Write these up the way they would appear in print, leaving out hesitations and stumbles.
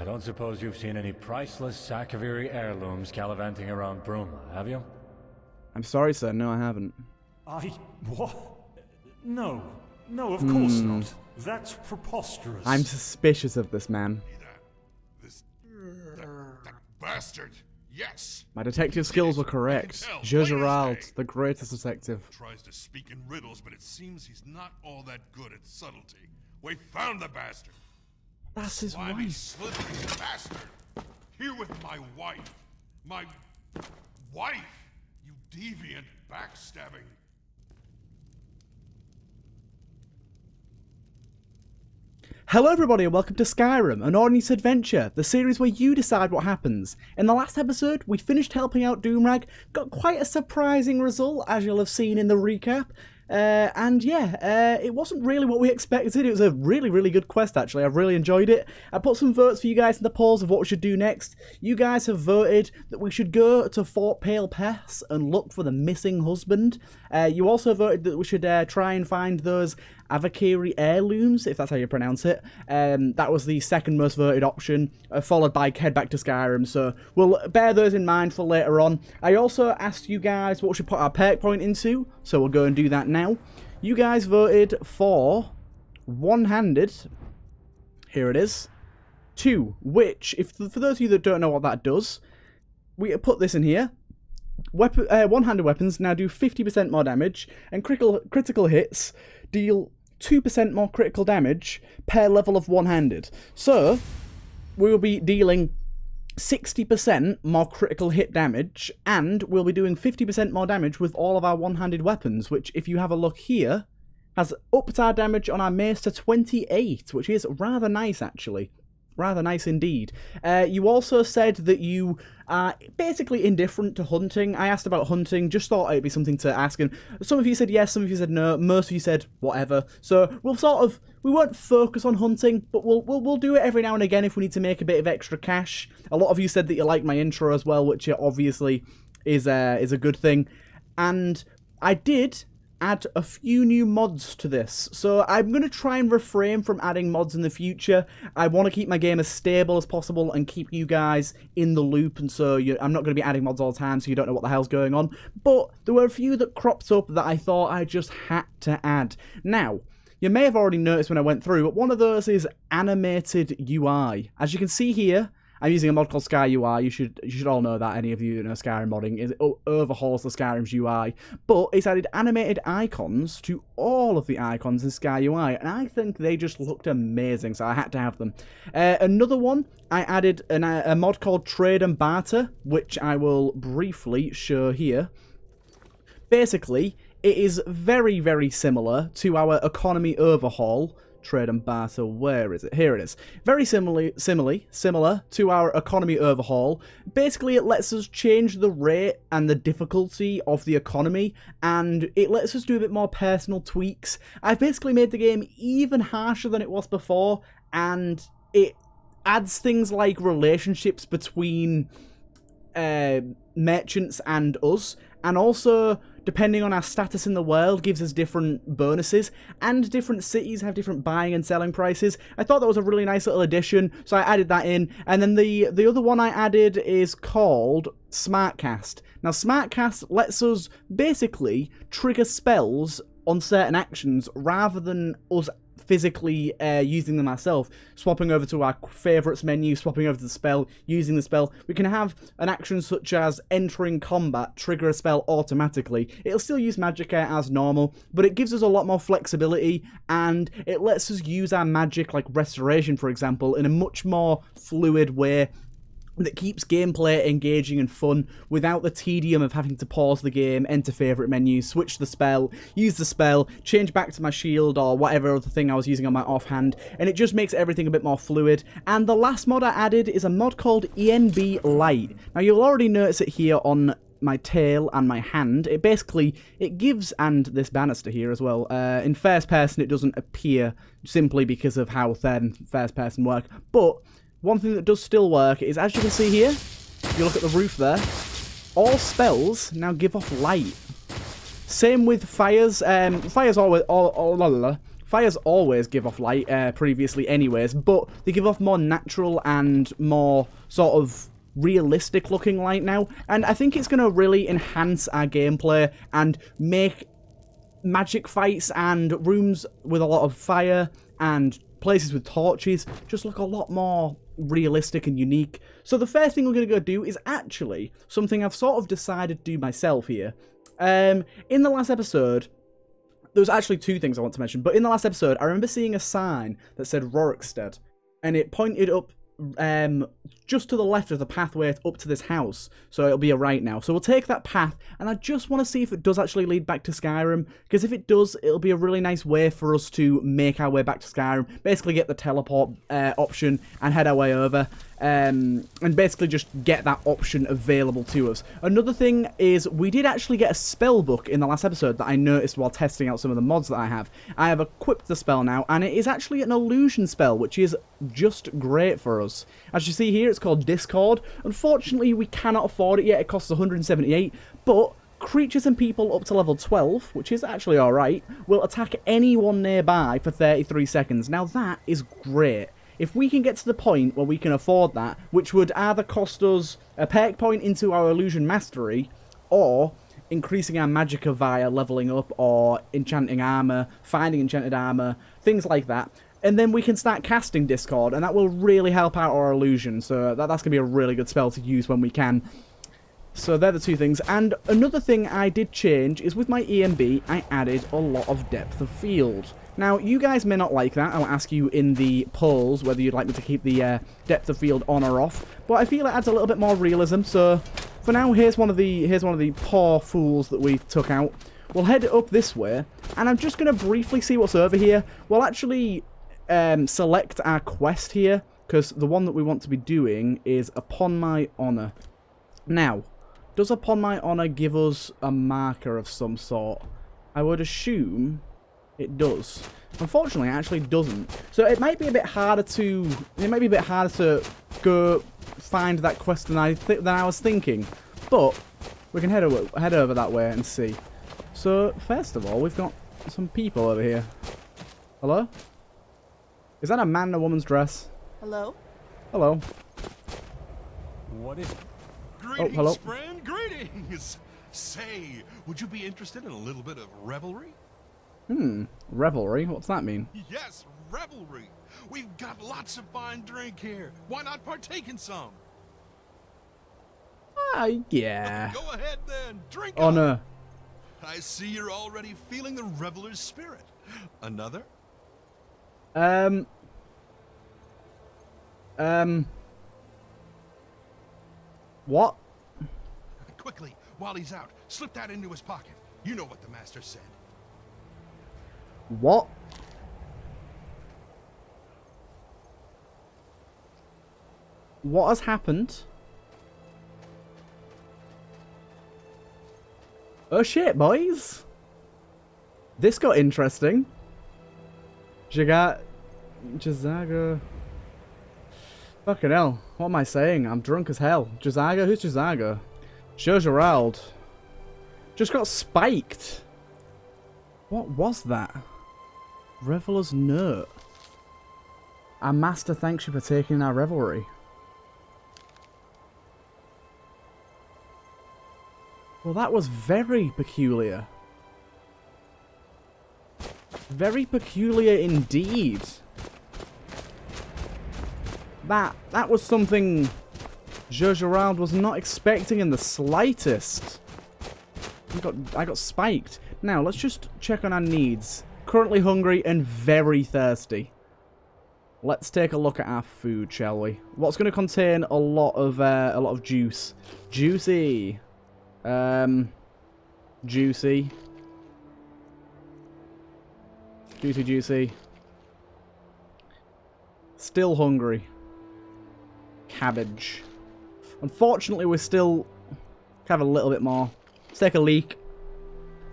I don't suppose you've seen any priceless Sakaviri heirlooms gallivanting around Bruma, have you? I'm sorry, sir. No, I haven't. What? No, of course not. That's preposterous. I'm suspicious of this man. That bastard. Yes. My detective skills were correct. Gerald, the greatest detective. Tries to speak in riddles, but it seems he's not all that good at subtlety. We found the bastard. That's his Slimy, wife. slithering bastard. Here with my wife. My wife. You deviant, backstabbing. Hello everybody and welcome to Skyrim, an Audience Adventure, the series where you decide what happens. In the last episode, we finished helping out Doomrag, got quite a surprising result, as you'll have seen in the recap. It wasn't really what we expected. It was a really good quest, actually. I've really enjoyed it. I put some votes for you guys in the polls of what we should do next. You guys have voted that we should go to Fort Pale Pass and look for the missing husband. You also voted that we should try and find those Avachii's heirlooms, if that's how you pronounce it. That was the second most voted option, followed by head back to Skyrim, so we'll bear those in mind for later on. I also asked you guys what we should put our perk point into, so we'll go and do that now. You guys voted for one-handed, here it is, 2, which, for those of you that don't know what that does, we put this in here. One-handed weapons now do 50% more damage, and critical hits deal 2% more critical damage per level of one-handed. So, we will be dealing 60% more critical hit damage, and we'll be doing 50% more damage with all of our one-handed weapons, which, if you have a look here, has upped our damage on our mace to 28, which is rather nice, actually. Rather nice indeed. You also said that you are basically indifferent to hunting. I asked about hunting, just thought it'd be something to ask, and some of you said yes, some of you said no, most of you said whatever. So we won't focus on hunting, but we'll do it every now and again if we need to make a bit of extra cash. A lot of you said that you like my intro as well, which obviously is a good thing. And I did add a few new mods to this, so I'm going to try and refrain from adding mods in the future. I want to keep my game as stable as possible and keep you guys in the loop, and so I'm not going to be adding mods all the time so you don't know what the hell's going on, but there were a few that cropped up that I thought I just had to add. Now, you may have already noticed when I went through, but one of those is animated UI. As you can see here, I'm using a mod called Sky UI. You should all know that. Any of you who know Skyrim modding, it overhauls the Skyrim's UI, but it's added animated icons to all of the icons in Sky UI, and I think they just looked amazing, so I had to have them. Another one, I added a mod called Trade and Barter, which I will briefly show here. Basically, it is very similar to our economy overhaul. Trade and barter, where is it? Here it is. Very similar to our economy overhaul. Basically, it lets us change the rate and the difficulty of the economy, and it lets us do a bit more personal tweaks. I've basically made the game even harsher than it was before, and it adds things like relationships between merchants and us, and also, depending on our status in the world, gives us different bonuses, and different cities have different buying and selling prices. I thought that was a really nice little addition, so I added that in. And then the other one I added is called Smartcast. Now, Smartcast lets us basically trigger spells on certain actions rather than us physically using them ourselves, swapping over to our favourites menu, swapping over to the spell, using the spell. We can have an action such as entering combat trigger a spell automatically. It'll still use Magicka as normal, but it gives us a lot more flexibility, and it lets us use our magic, like Restoration for example, in a much more fluid way that keeps gameplay engaging and fun without the tedium of having to pause the game, enter favourite menu, switch the spell, use the spell, change back to my shield or whatever other thing I was using on my offhand, and it just makes everything a bit more fluid. And the last mod I added is a mod called ENB Light. Now, you'll already notice it here on my tail and my hand. It gives, and this banister here as well, in first person it doesn't appear simply because of how third and first person work, but one thing that does still work is, as you can see here, if you look at the roof there, all spells now give off light. Same with fires. Fires Fires always give off light, previously anyways, but they give off more natural and more sort of realistic looking light now, and I think it's going to really enhance our gameplay and make magic fights and rooms with a lot of fire and places with torches just look a lot more realistic and unique. So the first thing we're going to go do is actually something I've sort of decided to do myself here. In the last episode, there was actually two things I want to mention, but in the last episode I remember seeing a sign that said Rorikstead, and it pointed up just to the left of the pathway up to this house, so it'll be a right now. So we'll take that path, and I just want to see if it does actually lead back to Skyrim, because if it does, it'll be a really nice way for us to make our way back to Skyrim, basically get the teleport option and head our way over, and basically just get that option available to us. Another thing is, we did actually get a spell book in the last episode that I noticed while testing out some of the mods that I have. I have equipped the spell now, and it is actually an illusion spell, which is just great for us. As you see here, it's called Discord. Unfortunately, we cannot afford it yet. It costs 178, but creatures and people up to level 12, which is actually alright, will attack anyone nearby for 33 seconds. Now that is great. If we can get to the point where we can afford that, which would either cost us a perk point into our illusion mastery, or increasing our magicka via leveling up, or enchanting armor, finding enchanted armor, things like that. And then we can start casting Discord, and that will really help out our illusion. So that's going to be a really good spell to use when we can. So they're the two things. And another thing I did change is with my EMB, I added a lot of depth of field. Now, you guys may not like that. I'll ask you in the polls whether you'd like me to keep the depth of field on or off. But I feel it adds a little bit more realism. So for now, here's one of the poor fools that we took out. We'll head up this way, and I'm just going to briefly see what's over here. We'll actually select our quest here, because the one that we want to be doing is Upon My Honor. Now, does Upon My Honor give us a marker of some sort? I would assume it does. Unfortunately, it actually doesn't. So it might be a bit harder to go find that quest than I was thinking. But we can head over that way and see. So first of all, we've got some people over here. Hello? Is that a man in a woman's dress? Hello? Hello. What is it? Greetings, hello. friend, greetings! Say, would you be interested in a little bit of revelry? Revelry? What's that mean? Yes, revelry! We've got lots of fine drink here. Why not partake in some? Yeah. Go ahead then, drink Oh up. no. I see you're already feeling the reveler's spirit. Another? What? Quickly, while he's out, slip that into his pocket. You know what the master said. What? What has happened? Oh shit, boys! This got interesting. Jazaga. Fucking hell. What am I saying? I'm drunk as hell. Jazaga? Who's Jazaga? Gerald. Just got spiked. What was that? Reveler's note. Our master thanks you for taking our revelry. Well, that was very peculiar. Very peculiar indeed. That was something Gerald was not expecting in the slightest. I got spiked. Now, let's just check on our needs. Currently hungry and very thirsty. Let's take a look at our food, shall we? What's going to contain a lot of juice? Juicy. Juicy. Juicy. Still hungry. Cabbage. Unfortunately, we're still have a little bit more. Let's take a leak.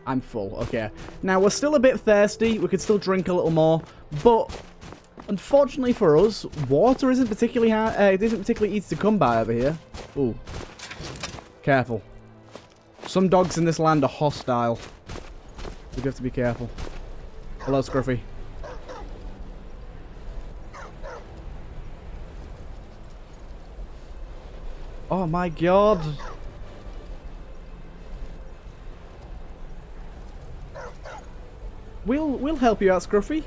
I'm full. Okay. Now, we're still a bit thirsty. We could still drink a little more. But, unfortunately for us, water isn't particularly hard. It isn't particularly easy to come by over here. Ooh. Careful. Some dogs in this land are hostile. We have to be careful. Hello, Scruffy. Oh my god. We'll help you out, Scruffy.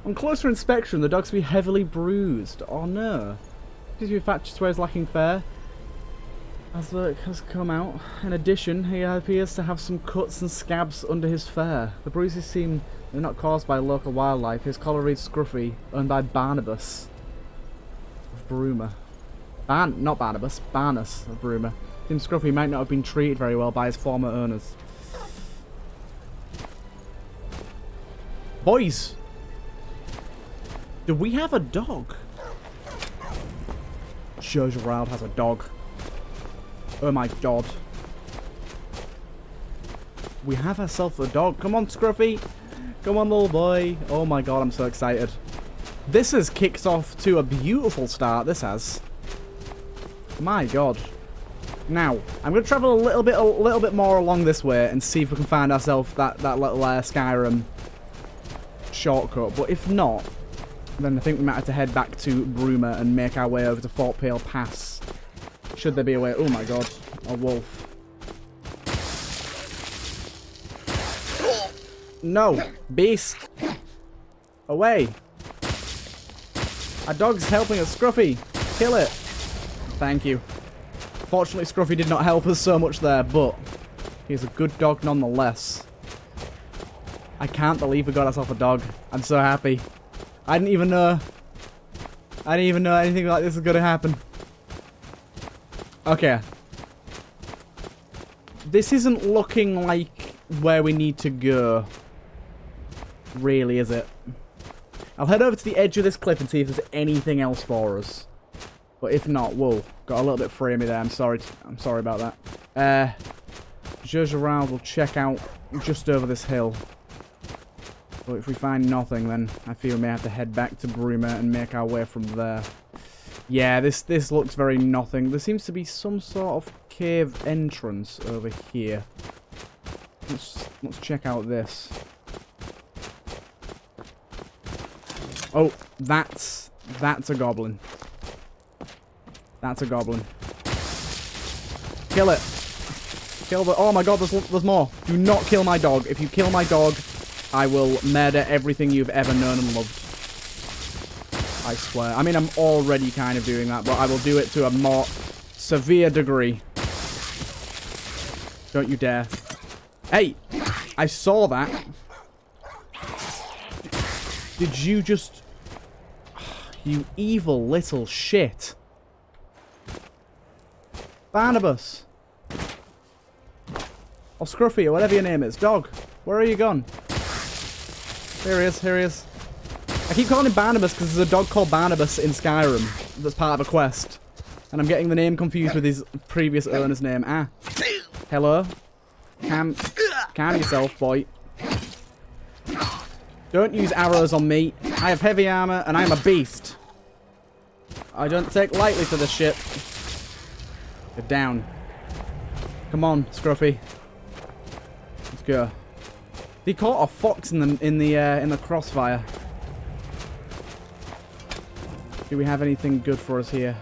On closer inspection, the dog seems to be heavily bruised. Oh no. Seems to be fractured where it's lacking fare. As the look has come out. In addition, he appears to have some cuts and scabs under his fare. The bruises seem they're not caused by local wildlife. His collar reads Scruffy, owned by Barnabas of Bruma. Not Barnabas, Barnus of Bruma. Seems Scruffy might not have been treated very well by his former owners. Boys! Do we have a dog? Sure, Gerald has a dog. Oh my god. We have ourselves a dog. Come on, Scruffy. Come on, little boy. Oh my god, I'm so excited. This has kicked off to a beautiful start, this has. My god. Now, I'm going to travel a little bit more along this way and see if we can find ourselves that little Skyrim shortcut. But if not, then I think we might have to head back to Bruma and make our way over to Fort Pale Pass. Should there be a way? Oh my god, a wolf. No, beast. Away. Our dog's helping us, Scruffy. Kill it. Thank you. Fortunately, Scruffy did not help us so much there, but he's a good dog nonetheless. I can't believe we got ourselves a dog. I'm so happy. I didn't even know anything like this was going to happen. Okay. This isn't looking like where we need to go. Really, is it? I'll head over to the edge of this cliff and see if there's anything else for us. But if not, whoa. Got a little bit framey there. I'm sorry about that. Gerald will check out just over this hill. But if we find nothing, then I feel we may have to head back to Bruma and make our way from there. Yeah, this looks very nothing. There seems to be some sort of cave entrance over here. Let's check out this. Oh, that's a goblin. That's a goblin. Kill it. Kill the... Oh my god, there's more. Do not kill my dog. If you kill my dog, I will murder everything you've ever known and loved. I swear. I mean, I'm already kind of doing that, but I will do it to a more severe degree. Don't you dare. Hey! I saw that. Did you just... You evil little shit. Barnabas. Or Scruffy, or whatever your name is. Dog, where are you gone? Here he is, here he is. I keep calling him Barnabas because there's a dog called Barnabas in Skyrim that's part of a quest. And I'm getting the name confused with his previous owner's name. Ah. Hello? Calm yourself, boy. Don't use arrows on me. I have heavy armor and I'm a beast. I don't take lightly to this shit. Get down. Come on, Scruffy. Let's go. He caught a fox in the crossfire. Do we have anything good for us here?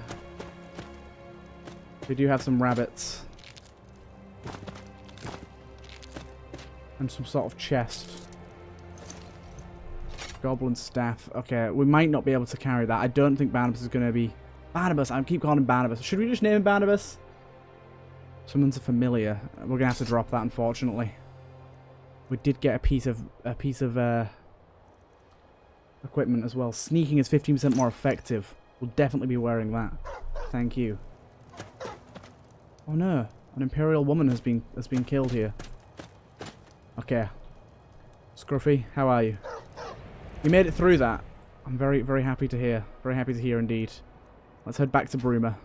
We do have some rabbits. And some sort of chest. Goblin staff. Okay, we might not be able to carry that. I don't think Barnabas is going to be... Barnabas! I keep calling him Barnabas. Should we just name him Barnabas? Summons a familiar. We're going to have to drop that, unfortunately. We did get a piece of equipment as well. Sneaking is 15% more effective. We'll definitely be wearing that. Thank you. Oh no, an Imperial woman has been killed here. Okay. Scruffy, how are you? You made it through that. I'm very, very happy to hear. Very happy to hear indeed. Let's head back to Bruma.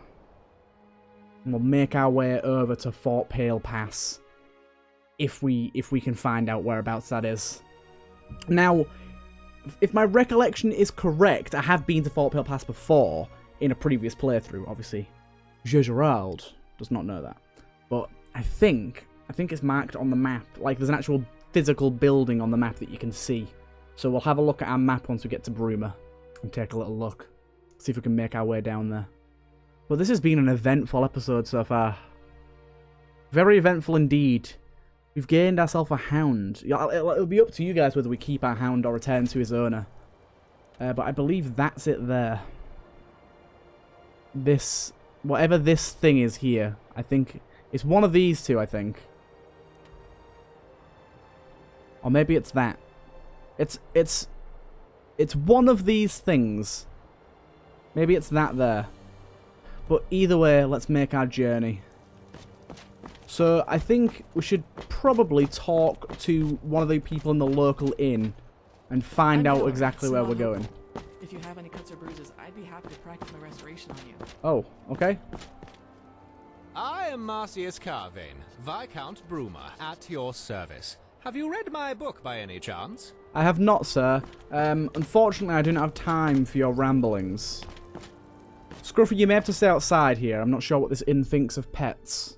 And we'll make our way over to Fort Pale Pass. If we can find out whereabouts that is. Now, if my recollection is correct, I have been to Fort Pale Pass before in a previous playthrough, obviously. Gerald does not know that. But I think it's marked on the map. Like, there's an actual physical building on the map that you can see. So we'll have a look at our map once we get to Bruma and take a little look. See if we can make our way down there. But this has been an eventful episode so far. Very eventful indeed. We've gained ourselves a hound. It'll be up to you guys whether we keep our hound or return to his owner. But I believe that's it there. This... Whatever this thing is here, I think... It's one of these two, I think. Or maybe it's that. It's one of these things. Maybe it's that there. But either way, let's make our journey. So I think we should probably talk to one of the people in the local inn and find out exactly where we're going. If you have any cuts or bruises, I'd be happy to practice my restoration on you. Oh, okay. I am Marcius Carvane, Viscount Bruma, at your service. Have you read my book by any chance? I have not, sir. Unfortunately, I do not have time for your ramblings. Scruffy, you may have to stay outside here. I'm not sure what this inn thinks of pets.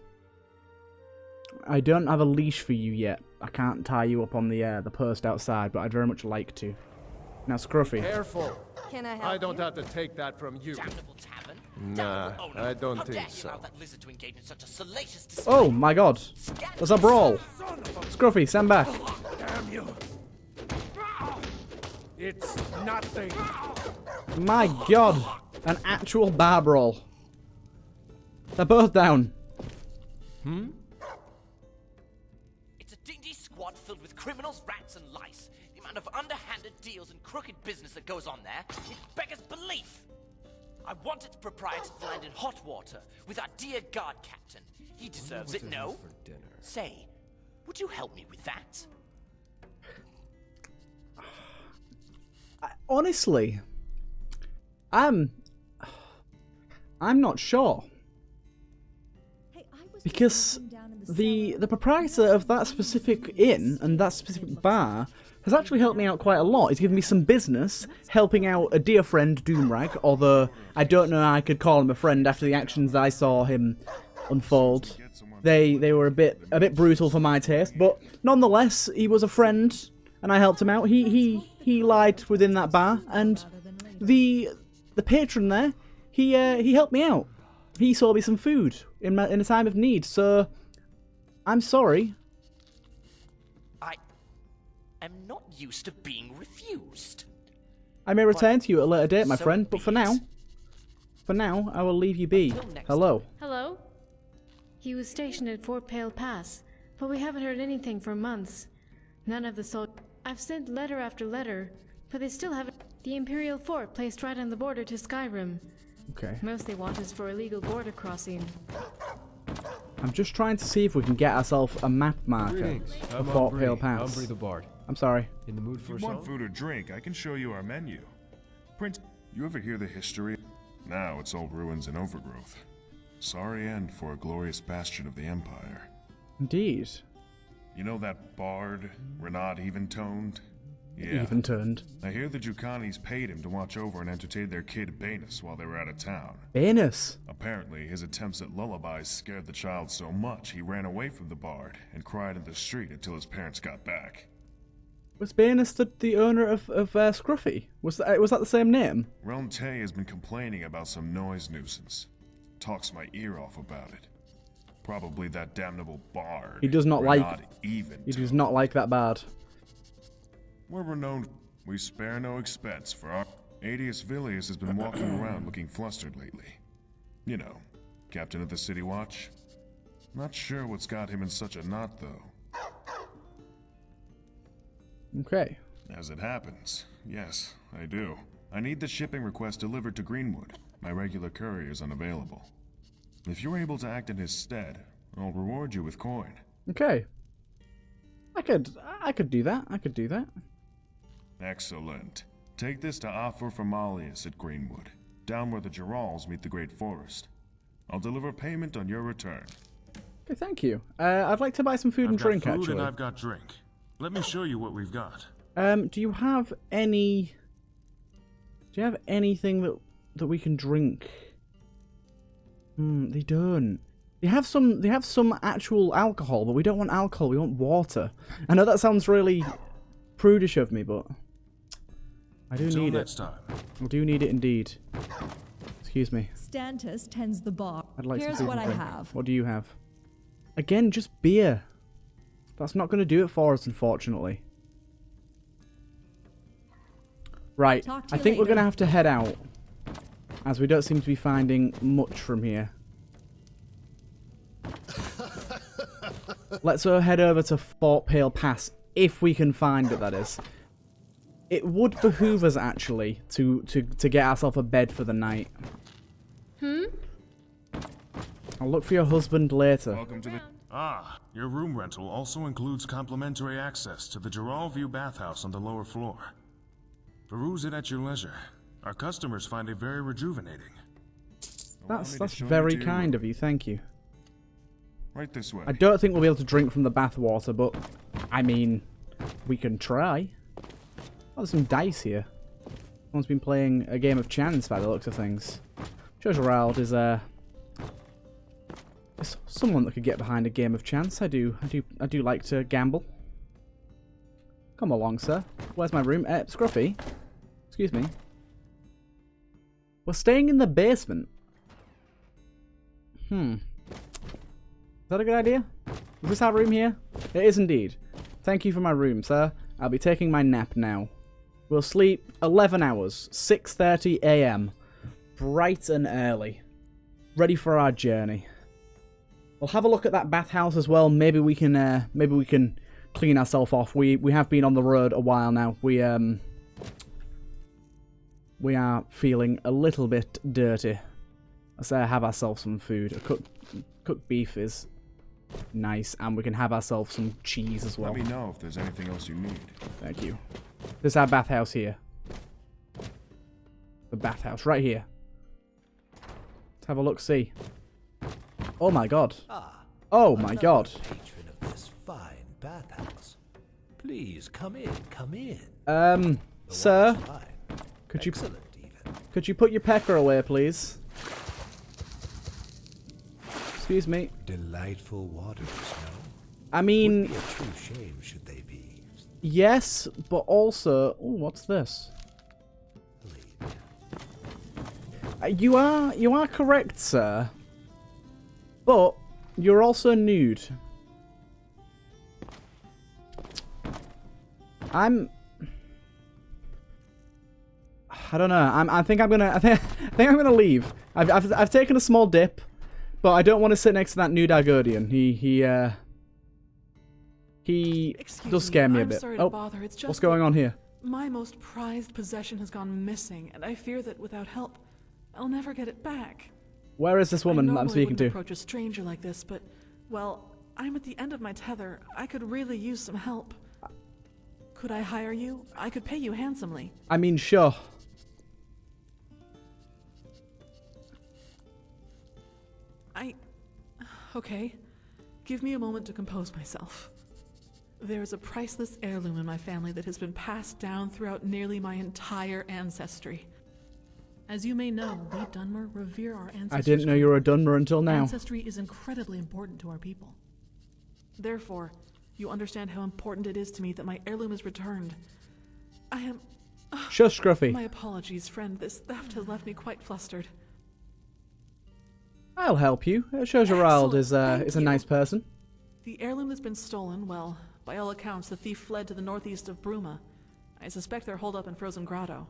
I don't have a leash for you yet. I can't tie you up on the post outside, but I'd very much like to. Now, Scruffy. Careful. Can I help I don't you? have to take that from you. Damnable tavern. Nah, Damnable owner. I don't How think dare you so. allow that lizard to engage in such a salacious display? Oh, my God. There's a brawl. Scruffy, stand back. Damn you. It's nothing. My God. An actual bar brawl. They're both down. It's a dingy squad filled with criminals, rats, and lice. The amount of underhanded deals and crooked business that goes on there, it beggars belief. I want its proprietor to land in hot water with our dear guard captain. He deserves it, no? Say, would you help me with that? Honestly, I'm not sure. Because the proprietor of that specific inn and that specific bar has actually helped me out quite a lot. He's given me some business, helping out a dear friend, Doomrag, although I don't know how I could call him a friend after the actions I saw him unfold. They were a bit brutal for my taste, but nonetheless, he was a friend, and I helped him out. He lied within that bar, and the patron there, he helped me out. He sold me some food in a time of need, so I'm sorry. I am not used to being refused. I may return to you at a later date, my friend, but for now, I will leave you be. Hello. Hello? He was stationed at Fort Pale Pass, but we haven't heard anything for months. None of the soldiers. I've sent letter after letter, but they still haven't. The Imperial Fort placed right on the border to Skyrim. Okay. Most they want is for illegal border crossing. I'm just trying to see if we can get ourselves a map marker of Fort Pale Pass. the Bard. I'm sorry. In the mood for If you want food or drink, I can show you our menu. Prince, you ever hear the history? Now it's old ruins and overgrowth. Sorry end for a glorious bastion of the Empire. Indeed. You know that bard, Renaud Even-Toned? Yeah. Even turned. I hear the Jukanis paid him to watch over and entertain their kid Banus while they were out of town. Banus. Apparently, his attempts at lullabies scared the child so much he ran away from the bard and cried in the street until his parents got back. Was Banus the owner of Scruffy? Was that the same name? Realm Tay has been complaining about some noise nuisance. Talks my ear off about it. Probably that damnable bard. He does not Renaud like. Even He does not like that bard. We're renowned. We spare no expense for our. Adius Villius has been walking around looking flustered lately. You know, captain of the City Watch. Not sure what's got him in such a knot, though. Okay. As it happens, yes, I do. I need the shipping request delivered to Greenwood. My regular courier is unavailable. If you're able to act in his stead, I'll reward you with coin. Okay. I could do that. I could do that. Excellent. Take this to Offer Formalius at Greenwood, down where the Gerals meet the Great Forest. I'll deliver payment on your return. Okay, thank you. I'd like to buy some food and drink, actually. And I've got drink. Let me show you what we've got. Do you have any... Do you have anything that we can drink? They don't. They have some actual alcohol, but we don't want alcohol, we want water. I know that sounds really prudish of me, but I do need it. Time. I do need it indeed. Excuse me. Stantis tends the bar. I'd like Here's some what I drink. have. What do you have? Again, just beer. That's not going to do it for us, unfortunately. Right, Talk to I you think we're later. going to have to head out, as we don't seem to be finding much from here. Let's head over to Fort Pale Pass, if we can find it, that is. It would behoove us, actually, to get ourselves a bed for the night. I'll look for your husband later. Welcome to the... Ah, your room rental also includes complimentary access to the Gerald View bathhouse on the lower floor. Peruse it at your leisure. Our customers find it very rejuvenating. That's very kind of you, thank you. Right this way. I don't think we'll be able to drink from the bathwater, but, I mean, we can try. Oh, there's some dice here. Someone's been playing a game of chance by the looks of things. Gerald is someone that could get behind a game of chance. I do like to gamble. Come along, sir. Where's my room? Scruffy? Excuse me. We're staying in the basement. Is that a good idea? Is this our room here? It is indeed. Thank you for my room, sir. I'll be taking my nap now. We'll sleep 11 hours, 6:30 AM. Bright and early. Ready for our journey. We'll have a look at that bathhouse as well. Maybe we can clean ourselves off. We have been on the road a while now. We are feeling a little bit dirty. Let's have ourselves some food. A cooked beef is nice, and we can have ourselves some cheese as well. Let me know if there's anything else you need. Thank you. This is our bathhouse here. The bathhouse right here. Let's have a look. See. Oh my god. Oh my god. Patron of this fine bathhouse. Please come in. Come in. Sir, could you Excellent, even. could you put your pecker away, please? Excuse me. Delightful waters, no? I mean, Would be a true shame should they be. yes, but also, oh, what's this? You are correct, sir. But you're also nude. I don't know. I think I'm gonna leave. I've taken a small dip, but I don't want to sit next to that nude Argodian. He does scare me a bit. Sorry to bother. It's just what's going on here? My most prized possession has gone missing, and I fear that without help, I'll never get it back. Where is this woman that I'm speaking to? I approach a stranger like this, but, well, I'm at the end of my tether. I could really use some help. Could I hire you? I could pay you handsomely. I mean, sure. Okay. Give me a moment to compose myself. There's a priceless heirloom in my family that has been passed down throughout nearly my entire ancestry. As you may know, we Dunmer revere our ancestors. I didn't know you were a Dunmer until now. Ancestry is incredibly important to our people. Therefore, you understand how important it is to me that my heirloom is returned. I am... Shush, Scruffy. My apologies, friend. This theft has left me quite flustered. I'll help you. Gerald is a nice person. The heirloom that's been stolen, well, by all accounts, the thief fled to the northeast of Bruma. I suspect they're holed up in Frozen Grotto.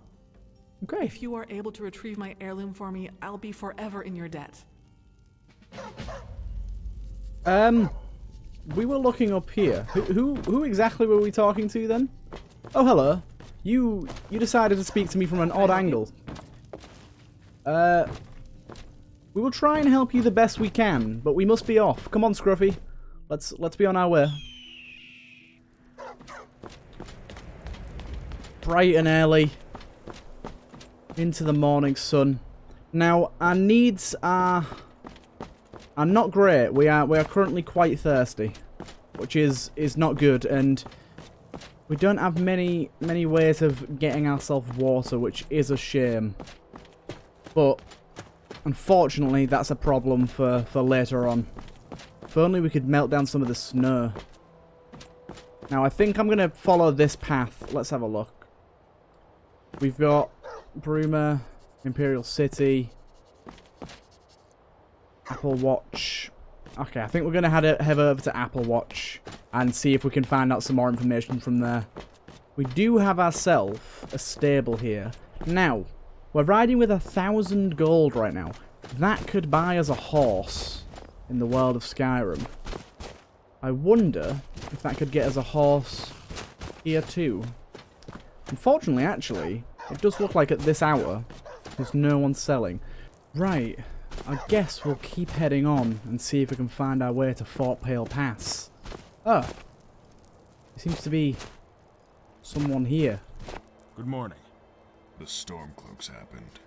Okay. If you are able to retrieve my heirloom for me, I'll be forever in your debt. We were looking up here. Who exactly were we talking to then? Oh, hello. You decided to speak to me from an odd angle. We will try and help you the best we can, but we must be off. Come on, Scruffy. Let's be on our way. Bright and early. Into the morning sun. Now, our needs are not great. We are currently quite thirsty, which is not good, and we don't have many ways of getting ourselves water, which is a shame. But unfortunately, that's a problem for later on. If only we could melt down some of the snow. Now, I think I'm going to follow this path. Let's have a look. We've got Bruma, Imperial City. Apple Watch. Okay, I think we're going to head over to Apple Watch and see if we can find out some more information from there. We do have ourselves a stable here. Now, we're riding with 1,000 gold right now. That could buy us a horse in the world of Skyrim. I wonder if that could get us a horse here too. Unfortunately, actually, it does look like at this hour, there's no one selling. Right, I guess we'll keep heading on and see if we can find our way to Fort Pale Pass. Oh, there seems to be someone here. Good morning. The Stormcloaks happened.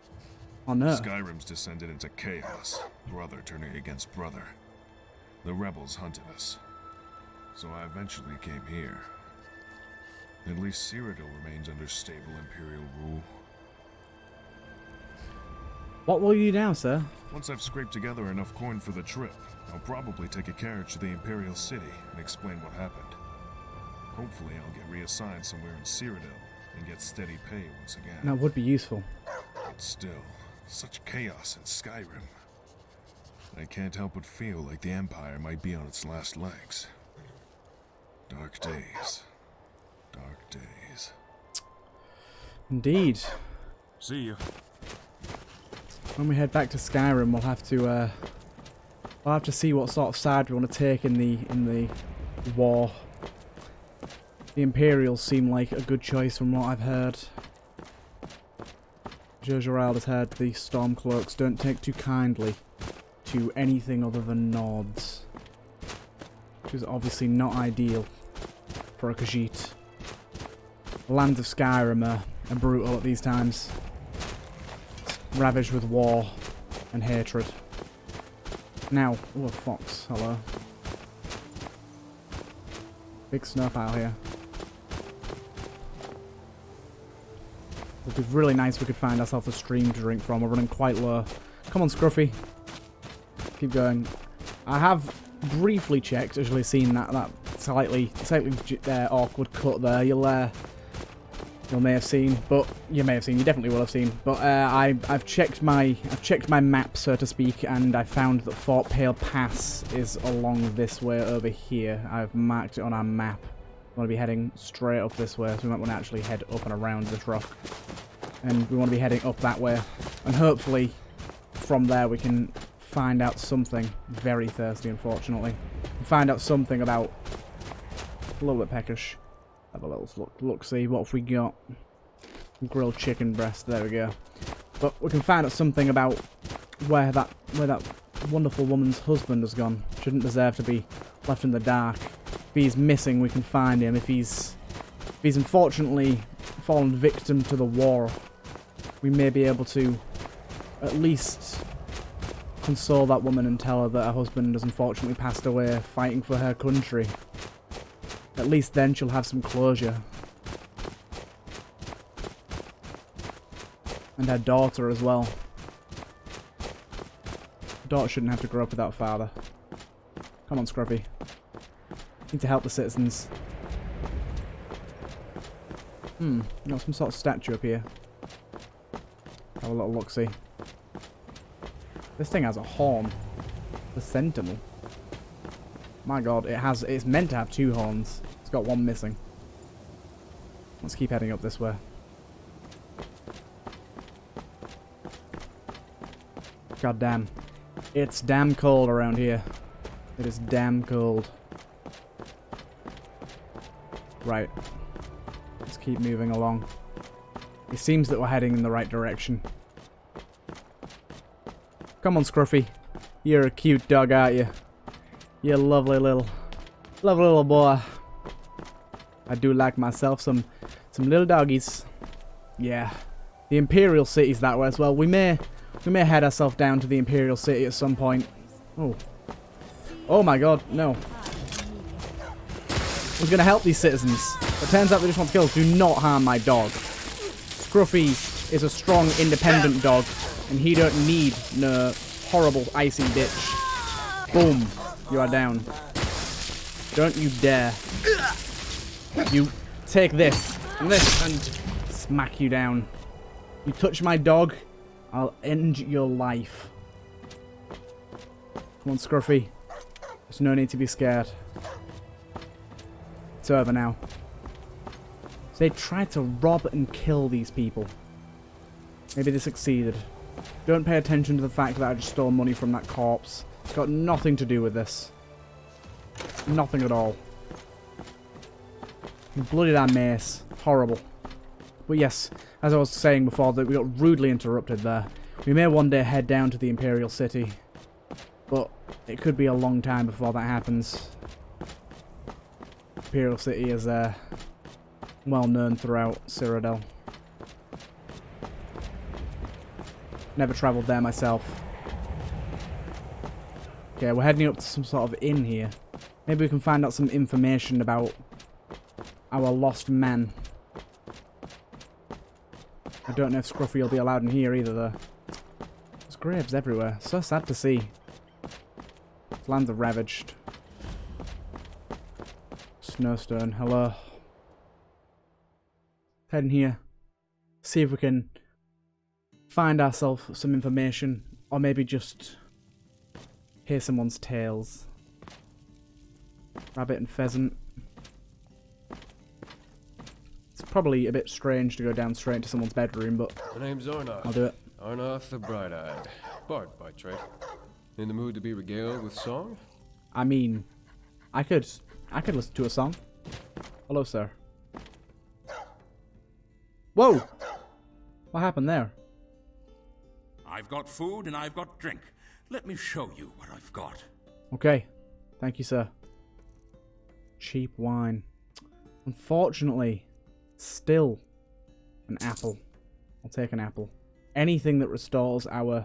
Oh no. Skyrim's descended into chaos, brother turning against brother. The rebels hunted us, so I eventually came here. At least Cyrodiil remains under stable Imperial rule. What will you do now, sir? Once I've scraped together enough coin for the trip, I'll probably take a carriage to the Imperial City and explain what happened. Hopefully I'll get reassigned somewhere in Cyrodiil and get steady pay once again. That would be useful. But still, such chaos in Skyrim. I can't help but feel like the Empire might be on its last legs. Dark days. Dark days. Indeed. See you. When we head back to Skyrim, we'll have to see what sort of side we want to take in the war. The Imperials seem like a good choice from what I've heard. Gerald has heard the Stormcloaks don't take too kindly to anything other than Nords, which is obviously not ideal for a Khajiit. The lands of Skyrim are brutal at these times, ravaged with war and hatred. Now, oh, a fox, hello. Big snow pile here. It would be really nice if we could find ourselves a stream to drink from. We're running quite low. Come on, Scruffy. Keep going. I have briefly checked, actually seen that slightly awkward cut there. You may have seen, but you definitely will have seen. But I've checked my map, so to speak, and I found that Fort Pale Pass is along this way over here. I've marked it on our map. We want to be heading straight up this way, so we might want to actually head up and around this rock. And we want to be heading up that way, and hopefully from there we can find out something. Very thirsty, unfortunately. Find out something about a little bit peckish. Have a little look, see what have we got. Grilled chicken breast, there we go. But we can find out something about where that wonderful woman's husband has gone. Shouldn't deserve to be left in the dark. If he's missing, we can find him. If he's unfortunately fallen victim to the war, we may be able to at least console that woman and tell her that her husband has unfortunately passed away fighting for her country. At least then she'll have some closure. And her daughter as well. Daughter shouldn't have to grow up without a father. Come on, Scruffy. Need to help the citizens. Got some sort of statue up here. Have a little look-see. This thing has a horn. The Sentinel. My god, it's meant to have 2 horns. It's got 1 missing. Let's keep heading up this way. God damn. It's damn cold around here. It is damn cold. Right. Let's keep moving along. It seems that we're heading in the right direction. Come on, Scruffy. You're a cute dog, aren't you? You lovely little boy. I do like myself some little doggies. Yeah. The Imperial City's that way as well. We may head ourselves down to the Imperial City at some point. Oh. Oh my god, no. We're gonna help these citizens. It turns out they just want to kill us. Do not harm my dog. Scruffy is a strong, independent dog, and he don't need no horrible icy bitch. Boom. You are down. Don't you dare. You take this and this and smack you down. You touch my dog, I'll end your life. Come on, Scruffy. There's no need to be scared. It's over now. So they tried to rob and kill these people. Maybe they succeeded. Don't pay attention to the fact that I just stole money from that corpse. It's got nothing to do with this. Nothing at all. He bloodied our mace. Horrible. But yes, as I was saying before, that we got rudely interrupted there. We may one day head down to the Imperial City, but it could be a long time before that happens. Imperial City is well known throughout Cyrodiil. Never travelled there myself. Okay, we're heading up to some sort of inn here. Maybe we can find out some information about our lost man. I don't know if Scruffy will be allowed in here either, though. There's graves everywhere. So sad to see. These lands are ravaged. Snowstone, hello. Head in here. See if we can find ourselves some information. Or maybe just hear someone's tales. Rabbit and pheasant. It's probably a bit strange to go down straight into someone's bedroom, but My name's Arnoth. I'll do it. Arnoth the Bright-Eyed. Bard by trade. In the mood to be regaled with song? I mean, I could listen to a song. Hello, sir. Whoa! What happened there? I've got food and I've got drink. Let me show you what I've got. Okay. Thank you, sir. Cheap wine. Unfortunately, still an apple. I'll take an apple. Anything that restores our...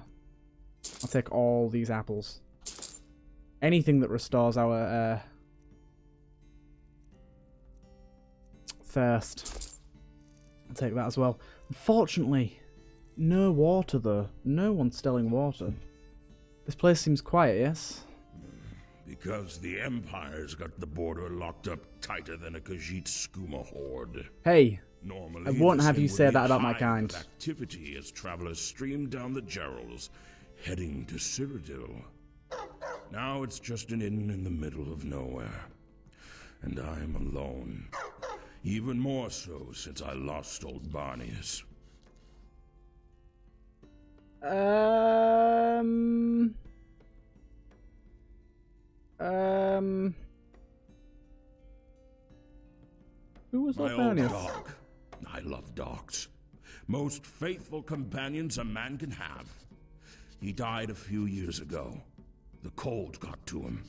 I'll take all these apples. Anything that restores our thirst. I'll take that as well. Unfortunately, no water though. No one's selling water. This place seems quiet, yes? Because the Empire's got the border locked up tighter than a Khajiit skooma horde. Hey, normally, I won't this have you would say be that about my hive kind. of activity as travelers stream down the Gerals, heading to Cyrodiil. Now it's just an inn in the middle of nowhere. And I'm alone. Even more so since I lost old Barnius. Who was My that old Barnius? dog. I love dogs. Most faithful companions a man can have. He died a few years ago. The cold got to him.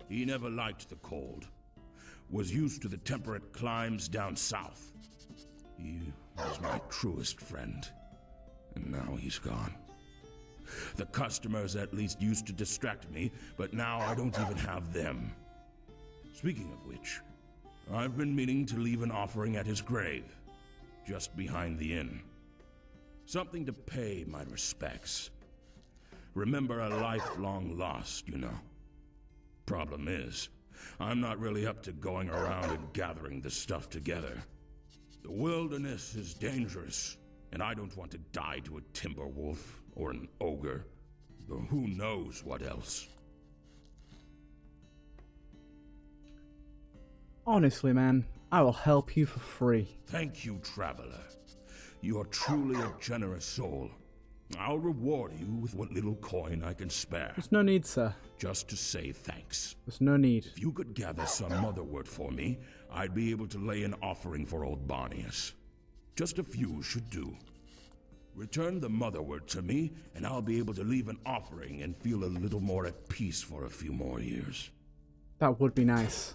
He never liked the cold. Was used to the temperate climes down south. He was my truest friend. And now he's gone. The customers at least used to distract me, but now I don't even have them. Speaking of which, I've been meaning to leave an offering at his grave, just behind the inn. Something to pay my respects. Remember a lifelong loss, you know. Problem is, I'm not really up to going around and gathering this stuff together. The wilderness is dangerous, and I don't want to die to a timber wolf or an ogre, or who knows what else. Honestly, man, I will help you for free. Thank you, traveler. You are truly a generous soul. I'll reward you with what little coin I can spare. There's no need, sir. Just to say thanks. There's no need. If you could gather some motherwort for me, I'd be able to lay an offering for old Barnius. Just a few should do. Return the motherwort to me, and I'll be able to leave an offering and feel a little more at peace for a few more years. That would be nice.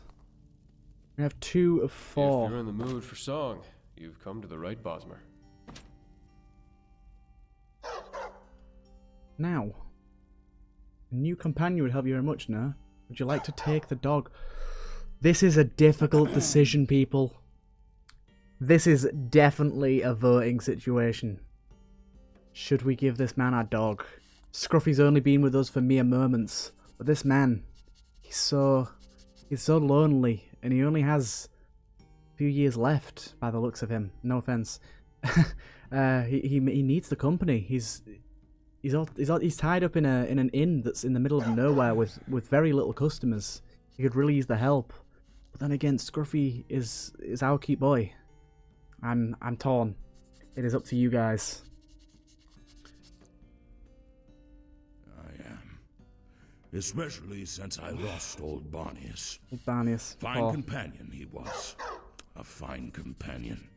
We have 2 of 4. If you're in the mood for song, you've come to the right Bosmer. Now, a new companion would help you very much, no? Would you like to take the dog? This is a difficult decision, people. This is definitely a voting situation. Should we give this man our dog? Scruffy's only been with us for mere moments, but this man, he's so lonely, and he only has a few years left, by the looks of him. No offense. He needs the company. He's he's tied up in an inn that's in the middle of nowhere with very little customers. He could really use the help. But then again, Scruffy is our key boy. I'm torn. It is up to you guys. I am. Especially since I lost old Barnius. Old Barnius. Fine companion he was. A fine companion.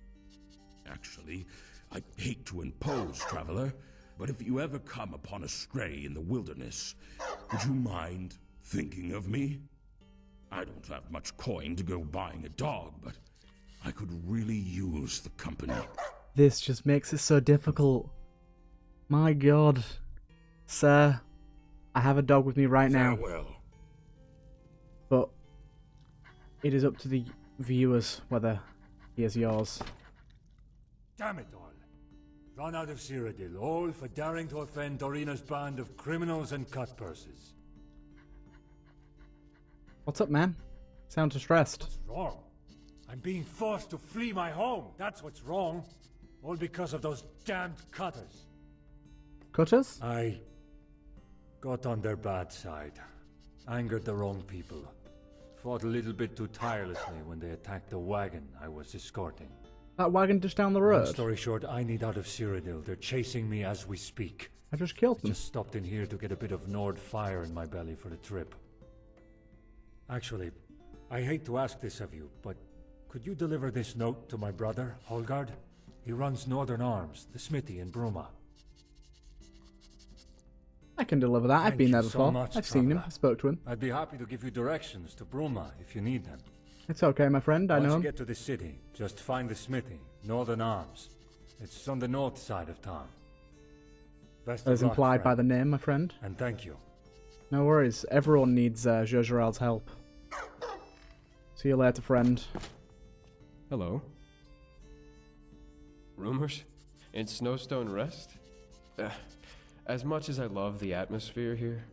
Actually, I hate to impose, traveler, but if you ever come upon a stray in the wilderness, would you mind thinking of me? I don't have much coin to go buying a dog, but I could really use the company. This just makes it so difficult. My god. Sir, I have a dog with me right now. Farewell. But it is up to the viewers whether he is yours. Damn it all. Run out of Cyrodiil, all for daring to offend Dorina's band of criminals and cut-purses. What's up, man? Sound distressed. What's wrong? I'm being forced to flee my home. That's what's wrong. All because of those damned cutters. Cutters? I got on their bad side. Angered the wrong people. Fought a little bit too tirelessly when they attacked the wagon I was escorting. That wagon just down the road? Long story short, I need out of Cyrodiil. They're chasing me as we speak. I just killed them. Just stopped in here to get a bit of Nord fire in my belly for the trip. Actually, I hate to ask this of you, but could you deliver this note to my brother, Holgard? He runs Northern Arms, the smithy in Bruma. I can deliver that. I've been there before. I've seen him. I spoke to him. I'd be happy to give you directions to Bruma if you need them. It's okay, my friend. I know him. Once you get to the city, just find the smithy, Northern Arms. It's on the north side of town. Best As of luck, implied by friend. the name, my friend. And thank you. No worries. Everyone needs Jojeral's help. See you later, friend. Hello. Rumors? In Snowstone Rest? As much as I love the atmosphere here,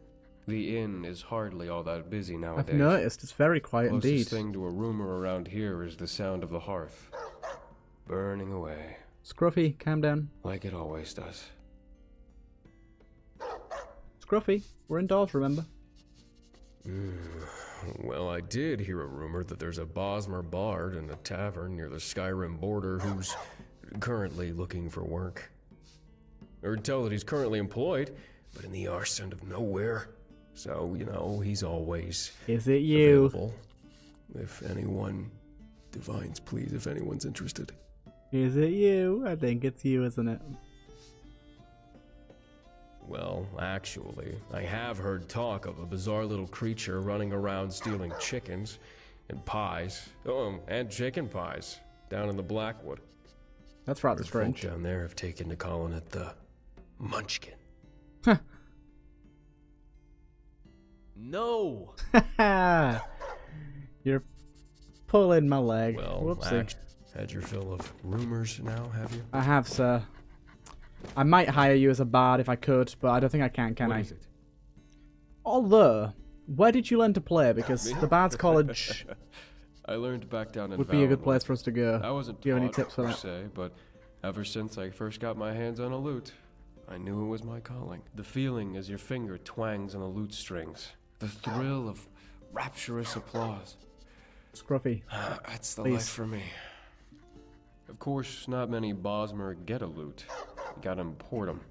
the inn is hardly all that busy nowadays. I've noticed. It's very quiet Closest indeed. thing to a rumor around here is the sound of the hearth. Burning away. Scruffy, calm down. Like it always does. Scruffy, we're indoors, remember? Well, I did hear a rumor that there's a Bosmer bard in a tavern near the Skyrim border who's currently looking for work. I heard tell that he's currently employed, but in the arse end of nowhere. So, you know, he's always Is it you? available. If anyone, divines please, if anyone's interested. Is it you? I think it's you, isn't it? Well, actually, I have heard talk of a bizarre little creature running around stealing chickens and pies. Oh, and chicken pies down in the Blackwood. That's rather Folk strange. down there have taken to calling it the Munchkin. Huh. No! You're pulling my leg. Well, Whoopsie. had your fill of rumors now, have you? I have, sir. I might hire you as a bard if I could, but I don't think I can What I? is it? Although, where did you learn to play? Because Me? the Bard's College I learned back down in would be a good Valenwood. place for us to go. I wasn't Do you have any taught tips for per that? se, but ever since I first got my hands on a lute, I knew it was my calling. The feeling as your finger twangs on the lute strings. The thrill of rapturous applause. Scruffy. That's the Please. life for me. Of course, not many Bosmer get a lute. You gotta import them.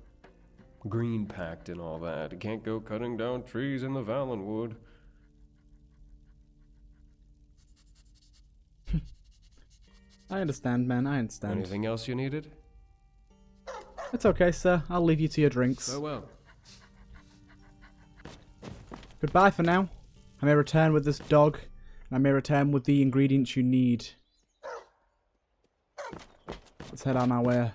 Green packed and all that. You can't go cutting down trees in the Valenwood. I understand, man. I understand. Anything else you needed? It's okay, sir. I'll leave you to your drinks. Farewell. Goodbye for now. I may return with this dog, and I may return with the ingredients you need. Let's head on our way.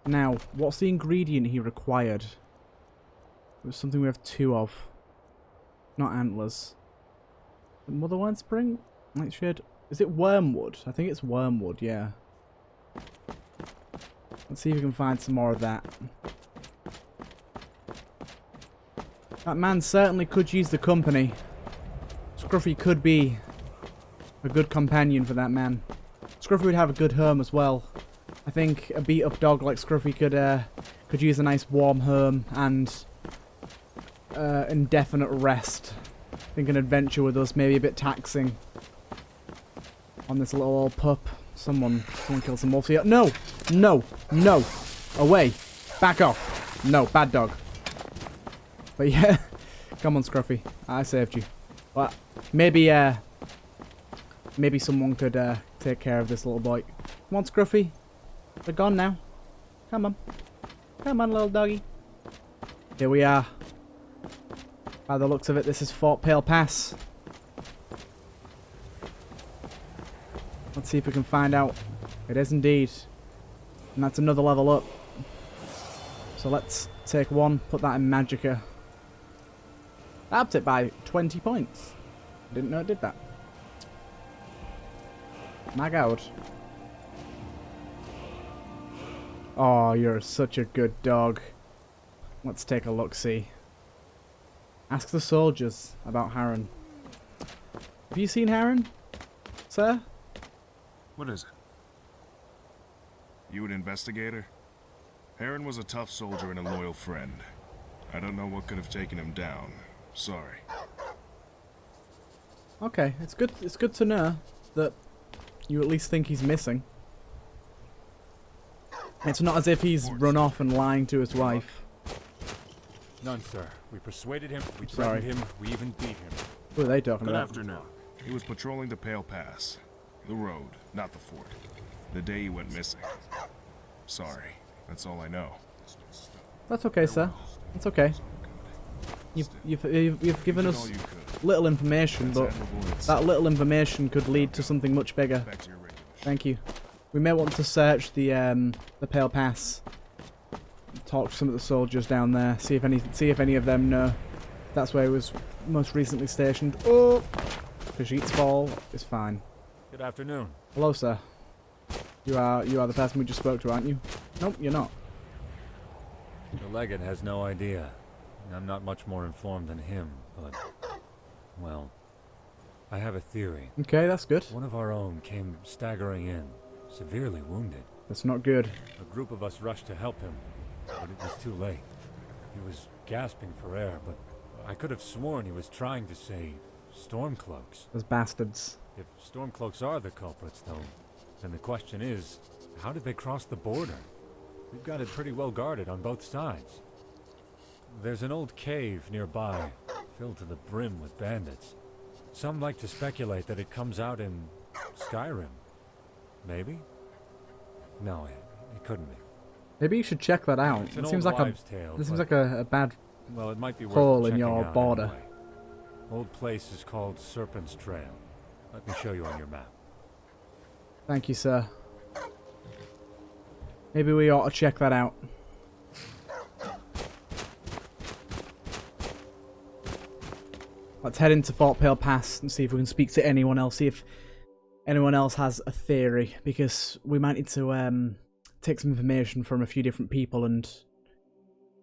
Now, what's the ingredient he required? It was something we have 2 of. Not antlers. Motherwine Spring? Nightshade? Is it wormwood? I think it's wormwood, yeah. Let's see if we can find some more of that. That man certainly could use the company. Scruffy could be a good companion for that man. Scruffy would have a good home as well. I think a beat-up dog like Scruffy could could use a nice warm home and indefinite rest. I think an adventure with us may be a bit taxing on this little old pup. Someone kill some wolves here. No! No! No! Away! Back off! No, bad dog. But yeah, come on, Scruffy. I saved you. But maybe someone could take care of this little boy. Come on, Scruffy. They're gone now. Come on. Come on, little doggy. Here we are. By the looks of it, this is Fort Pale Pass. Let's see if we can find out. It is indeed. And that's another level up. So let's take one, put that in Magicka. That upped it by 20 points. Didn't know it did that. My god. Oh, you're such a good dog. Let's take a look-see. Ask the soldiers about Harren. Have you seen Harren, sir? What is it? You an investigator? Harren was a tough soldier and a loyal friend. I don't know what could have taken him down. Sorry. Okay, it's good to know that you at least think he's missing. It's not as if he's run off and lying to his wife. None, sir. We persuaded him, we threatened him, we even beat him. What are they talking Good about? afternoon. He was patrolling the Pale Pass. The road, not the fort. The day he went missing. Sorry, that's all I know. That's okay, sir. That's okay. You've given us little information, but that little information could lead to something much bigger. Thank you. We may want to search the Pale Pass. Talk to some of the soldiers down there. See if any of them know. That's where he was most recently stationed. Oh, Khajiit's fall is fine. Good afternoon. Hello, sir. You are the person we just spoke to, aren't you? Nope, you're not. The legate has no idea. I'm not much more informed than him, but... well, I have a theory. Okay, that's good. One of our own came staggering in, severely wounded. That's not good. A group of us rushed to help him, but it was too late. He was gasping for air, but I could have sworn he was trying to say Stormcloaks. Those bastards. If Stormcloaks are the culprits, though, then the question is, how did they cross the border? We've got it pretty well guarded on both sides. There's an old cave nearby, filled to the brim with bandits. Some like to speculate that it comes out in Skyrim. Maybe? No, it couldn't be. Maybe you should check that out. It's an It seems old like wives' tale, this seems but- like a bad Well, it might be worth hole in checking your out border. anyway. Old place is called Serpent's Trail. Let me show you on your map. Thank you, sir. Maybe we ought to check that out. Let's head into Fort Pale Pass and see if we can speak to anyone else. See if anyone else has a theory, because we might need to take some information from a few different people and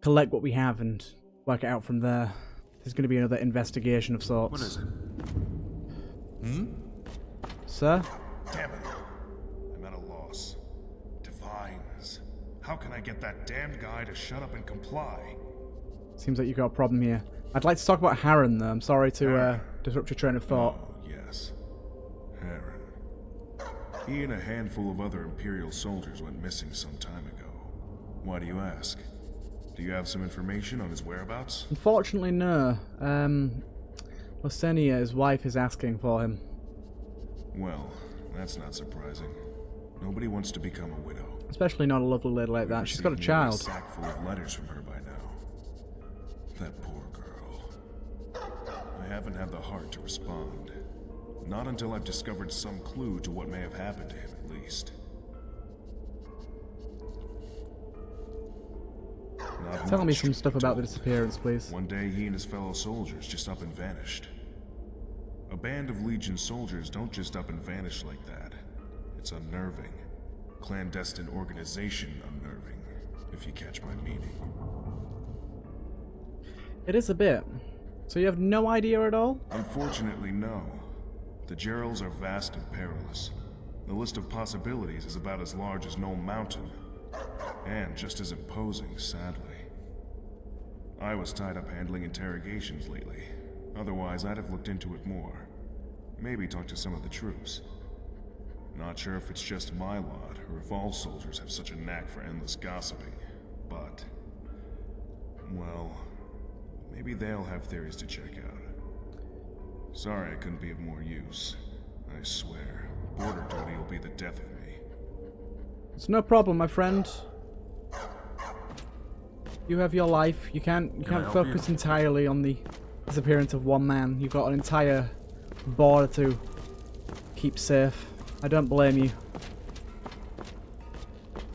collect what we have and work it out from there. There's going to be another investigation of sorts. What is it? Sir? Damn it. I'm at a loss. Divines. How can I get that damned guy to shut up and comply? Seems like you've got a problem here. I'd like to talk about Harren, though. I'm sorry to disrupt your train of thought. Oh, yes. Harren. He and a handful of other Imperial soldiers went missing some time ago. Why do you ask? Do you have some information on his whereabouts? Unfortunately, no. Lysenia, his wife, is asking for him. Well, that's not surprising. Nobody wants to become a widow. Especially not a lovely lady like that. She's got a Received child. nearly a sack full of letters from her by now. That poor girl. I haven't had the heart to respond. Not until I've discovered some clue to what may have happened to him, at least. Not Tell me much, some truth stuff be about the told. disappearance, please. One day, he and his fellow soldiers just up and vanished. A band of Legion soldiers don't just up and vanish like that. It's unnerving. Clandestine organization unnerving, if you catch my meaning. It is a bit. So you have no idea at all? Unfortunately, no. The Gerals are vast and perilous. The list of possibilities is about as large as Knoll Mountain. And just as imposing, sadly. I was tied up handling interrogations lately. Otherwise, I'd have looked into it more. Maybe talked to some of the troops. Not sure if it's just my lot, or if all soldiers have such a knack for endless gossiping. But, well, maybe they'll have theories to check out. Sorry I couldn't be of more use. I swear, border duty will be the death of me. It's no problem, my friend. You have your life. You can't focus entirely on the disappearance of one man. You've got an entire border to keep safe. I don't blame you.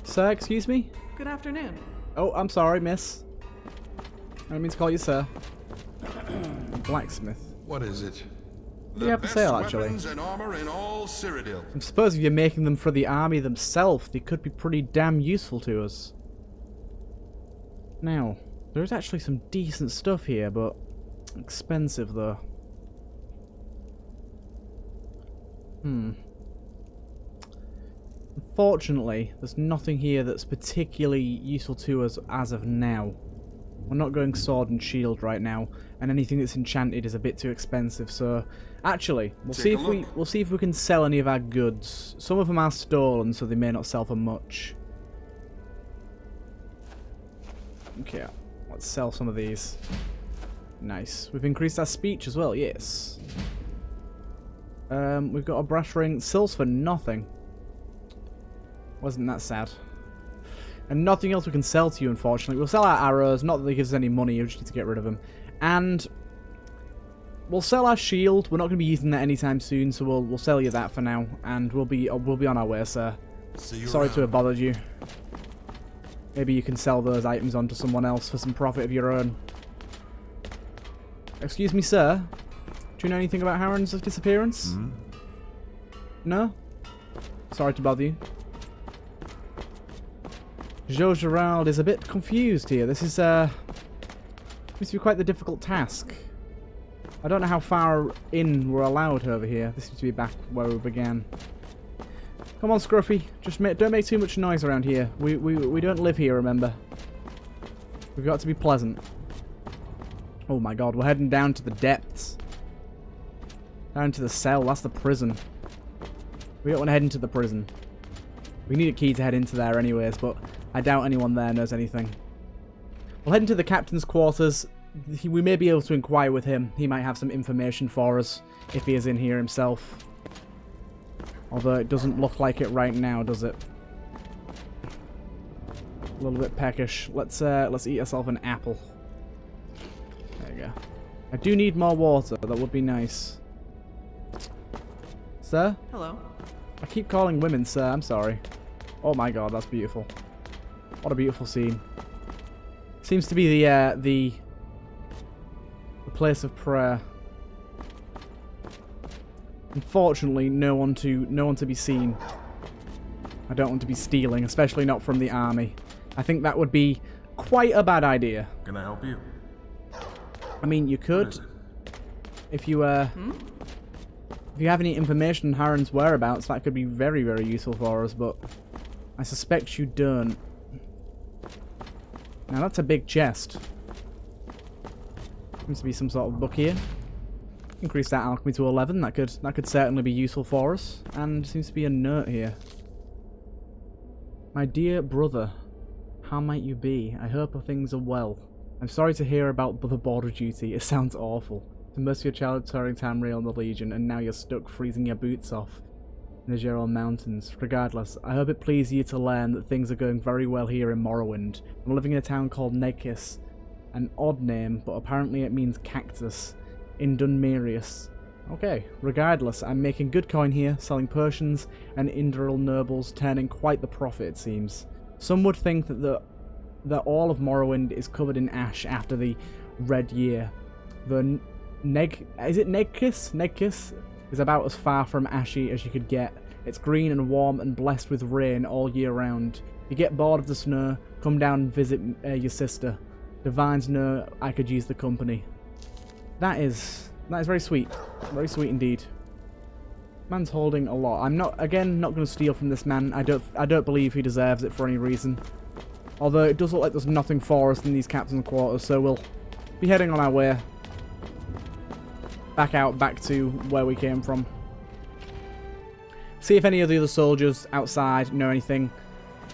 Sir, excuse me? Good afternoon. Oh, I'm sorry, miss. I don't mean to call you sir. Blacksmith. What is it? What do you have for sale, actually? And armor in all Cyrodiil. I suppose if you're making them for the army themselves, they could be pretty damn useful to us. Now, there's actually some decent stuff here, but expensive though. Unfortunately, there's nothing here that's particularly useful to us as of now. We're not going sword and shield right now, and anything that's enchanted is a bit too expensive. So, actually, we'll see if we can sell any of our goods. Some of them are stolen, so they may not sell for much. Okay, let's sell some of these. Nice. We've increased our speech as well. Yes. We've got a brass ring. Sells for nothing. Wasn't that sad? And nothing else we can sell to you, unfortunately. We'll sell our arrows. Not that they give us any money. We just need to get rid of them. And we'll sell our shield. We're not going to be using that anytime soon, so we'll sell you that for now. And we'll be on our way, sir. Sorry to have bothered you. Maybe you can sell those items on to someone else for some profit of your own. Excuse me, sir. Do you know anything about Harren's disappearance? No? Sorry to bother you. Jo Gerald is a bit confused here. This is, seems to be quite the difficult task. I don't know how far in we're allowed over here. This seems to be back where we began. Come on, Scruffy. Just don't make too much noise around here. We don't live here, remember. We've got to be pleasant. Oh my god, we're heading down to the depths. Down to the cell. That's the prison. We don't want to head into the prison. We need a key to head into there anyways, but I doubt anyone there knows anything. We'll head into the captain's quarters. We may be able to inquire with him. He might have some information for us if he is in here himself. Although it doesn't look like it right now, does it? A little bit peckish. Let's eat ourselves an apple. There you go. I do need more water. That would be nice. Sir? Hello. I keep calling women sir. I'm sorry. Oh my god, that's beautiful. What a beautiful scene. Seems to be the place of prayer. Unfortunately, no one to be seen. I don't want to be stealing, especially not from the army. I think that would be quite a bad idea. Can I help you? I mean, you could, if you have any information on Harren's whereabouts, that could be very, very useful for us. But I suspect you don't. Now that's a big chest. Seems to be some sort of book here. Increase that alchemy to 11. That could certainly be useful for us. And seems to be a note here. My dear brother, how might you be? I hope things are well. I'm sorry to hear about the border duty. It sounds awful. To immerse your child touring Tamriel and the Legion, and now you're stuck freezing your boots off in the Gerald Mountains. Regardless, I hope it pleases you to learn that things are going very well here in Morrowind. I'm living in a town called Nekis. An odd name, but apparently it means cactus. In Dunmerius. Okay, regardless, I'm making good coin here, selling potions and Indral nobles, turning quite the profit it seems. Some would think that all of Morrowind is covered in ash after the Red Year. The is it Negkis? Negkis is about as far from ashy as you could get. It's green and warm and blessed with rain all year round. If you get bored of the snow, come down and visit your sister. The vines know I could use the company. That is very sweet. Very sweet indeed. Man's holding a lot. I'm not going to steal from this man. I don't believe he deserves it for any reason. Although it does look like there's nothing for us in these captain's quarters, so we'll be heading on our way back to where we came from. See if any of the other soldiers outside know anything,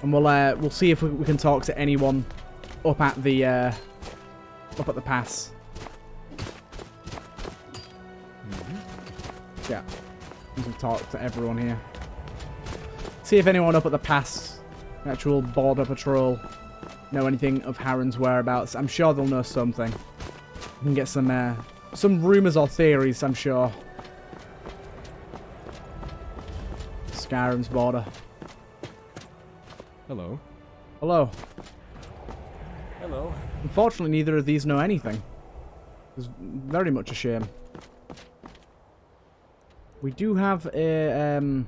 and we'll see if we can talk to anyone up at the pass. Yeah, we can talk to everyone here. See if anyone up at the pass, the actual border patrol, know anything of Harren's whereabouts. I'm sure they'll know something. We can get some rumours or theories, I'm sure. Skyrim's border. Hello. Hello. Hello. Unfortunately, neither of these know anything. It's very much a shame. We do have a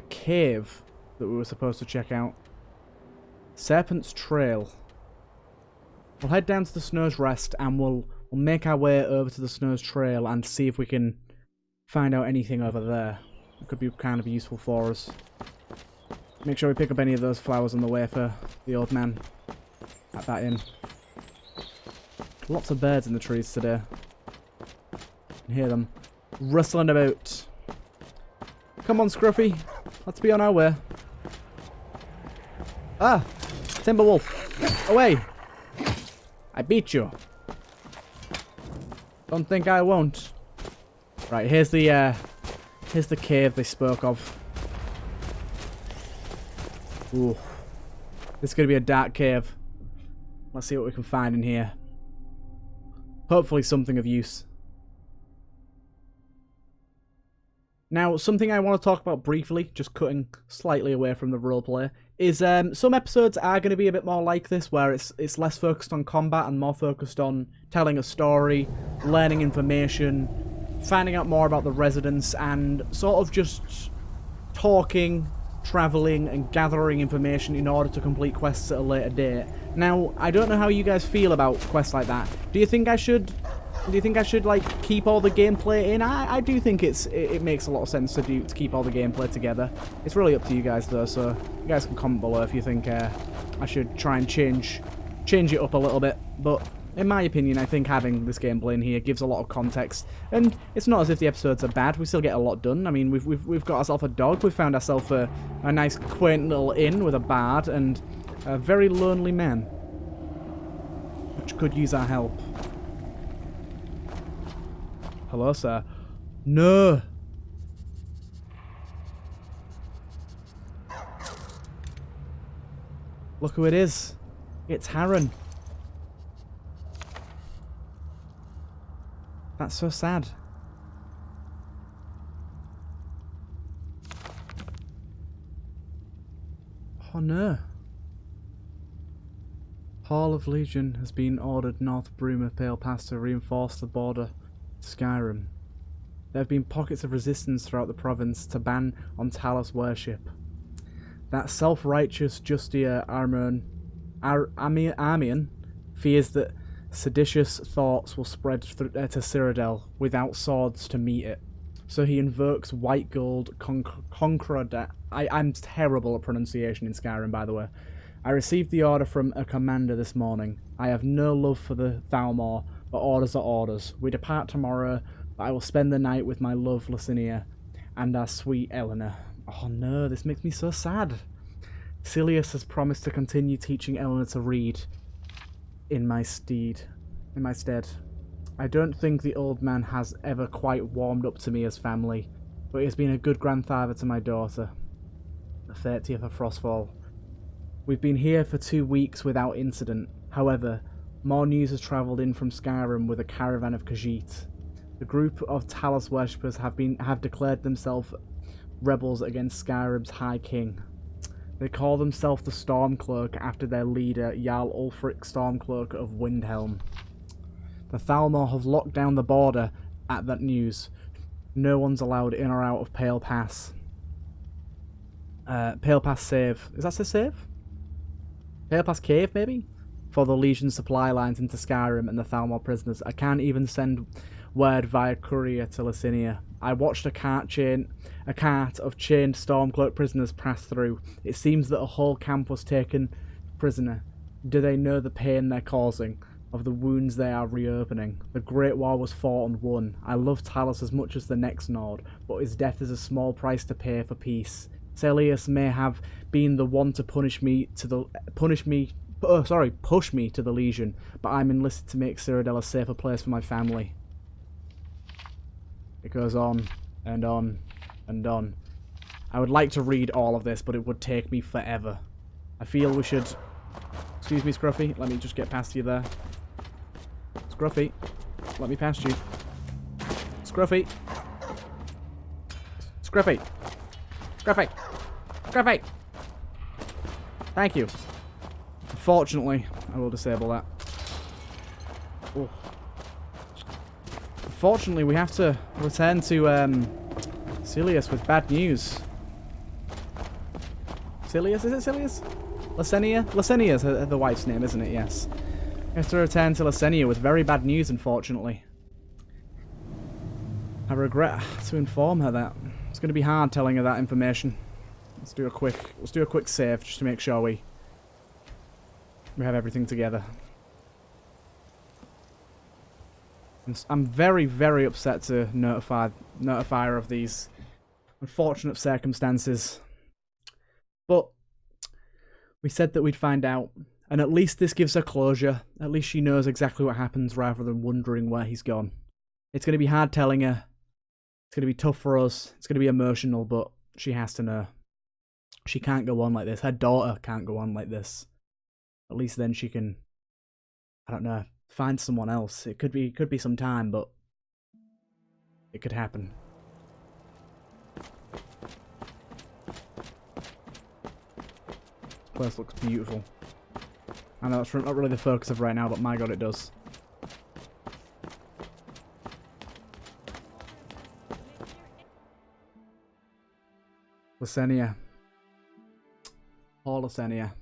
cave that we were supposed to check out. Serpent's Trail. We'll head down to the Snow's Rest and we'll make our way over to the Snow's Trail and see if we can find out anything over there. It could be kind of useful for us. Make sure we pick up any of those flowers on the way for the old man at that inn. Lots of birds in the trees today. I can hear them rustling about. Come on, Scruffy. Let's be on our way. Ah! Timberwolf! Away! I beat you. Don't think I won't. Right, here's the cave they spoke of. Ooh. This is going to be a dark cave. Let's see what we can find in here. Hopefully something of use. Now, something I want to talk about briefly, just cutting slightly away from the roleplay, is some episodes are going to be a bit more like this, where it's less focused on combat and more focused on telling a story, learning information, finding out more about the residents, and sort of just talking, travelling, and gathering information in order to complete quests at a later date. Now, I don't know how you guys feel about quests like that. Do you think I should like keep all the gameplay in? I do think it makes a lot of sense to keep all the gameplay together. It's really up to you guys though, so you guys can comment below if you think I should try and change it up a little bit. But in my opinion, I think having this gameplay in here gives a lot of context, and it's not as if the episodes are bad. We still get a lot done. I mean, we've got ourselves a dog. We've found ourselves a nice quaint little inn with a bard and a very lonely man, which could use our help. Hello, sir. No. Look who it is. It's Harren. That's so sad. Oh no. Hall of Legion has been ordered north Bruma Pale Pass to reinforce the border to Skyrim. There have been pockets of resistance throughout the province to ban on Talos worship. That self-righteous Justia Armian fears that seditious thoughts will spread to Cyrodiil without swords to meet it. So he invokes white gold Concordat. I'm terrible at pronunciation in Skyrim, by the way. I received the order from a commander this morning. I have no love for the Thalmor, but orders are orders. We depart tomorrow, but I will spend the night with my love Licinia and our sweet Eleanor. Oh no, this makes me so sad. Silius has promised to continue teaching Eleanor to read in my stead. I don't think the old man has ever quite warmed up to me as family, but he has been a good grandfather to my daughter. The 30th of Frostfall. We've been here for 2 weeks without incident. However, more news has travelled in from Skyrim with a caravan of Khajiit. The group of Talos worshippers have declared themselves rebels against Skyrim's High King. They call themselves the Stormcloak after their leader, Jarl Ulfric Stormcloak of Windhelm. The Thalmor have locked down the border at that news. No one's allowed in or out of Pale Pass. Pale Pass save. Is that a save? Pale Pass cave, maybe? For the Legion supply lines into Skyrim and the Thalmor prisoners. I can't even send word via courier to Licinia. I watched a cart of chained Stormcloak prisoners pass through. It seems that a whole camp was taken prisoner? Do they know the pain they're causing, of the wounds they are reopening? The Great War was fought and won. I love Talos as much as the next Nord, but his death is a small price to pay for peace. Celius may have been the one to push me to the Legion, but I'm enlisted to make Cyrodiil a safer place for my family. It goes on and on and on. I would like to read all of this, but it would take me forever. I feel we should... Excuse me, Scruffy. Let me just get past you there. Scruffy. Let me past you. Scruffy. Scruffy. Scruffy. Scruffy. Thank you. Unfortunately, I will disable that. Oh. Unfortunately, we have to return to Celius with bad news. Celius? Is it Celius? Lasenia? Lasenia is the wife's name, isn't it? Yes. We have to return to Lasenia with very bad news, unfortunately. I regret to inform her that. It's going to be hard telling her that information. Let's do a quick save just to make sure we have everything together. I'm very, very upset to notify her of these unfortunate circumstances. But we said that we'd find out, and at least this gives her closure. At least she knows exactly what happens rather than wondering where he's gone. It's going to be hard telling her. It's going to be tough for us. It's going to be emotional, but she has to know. She can't go on like this. Her daughter can't go on like this. At least then she can, I don't know, find someone else. It could be some time, but it could happen. This place looks beautiful. I know that's not really the focus of right now, but my god, it does. Lasenia. Oh, Lasenia.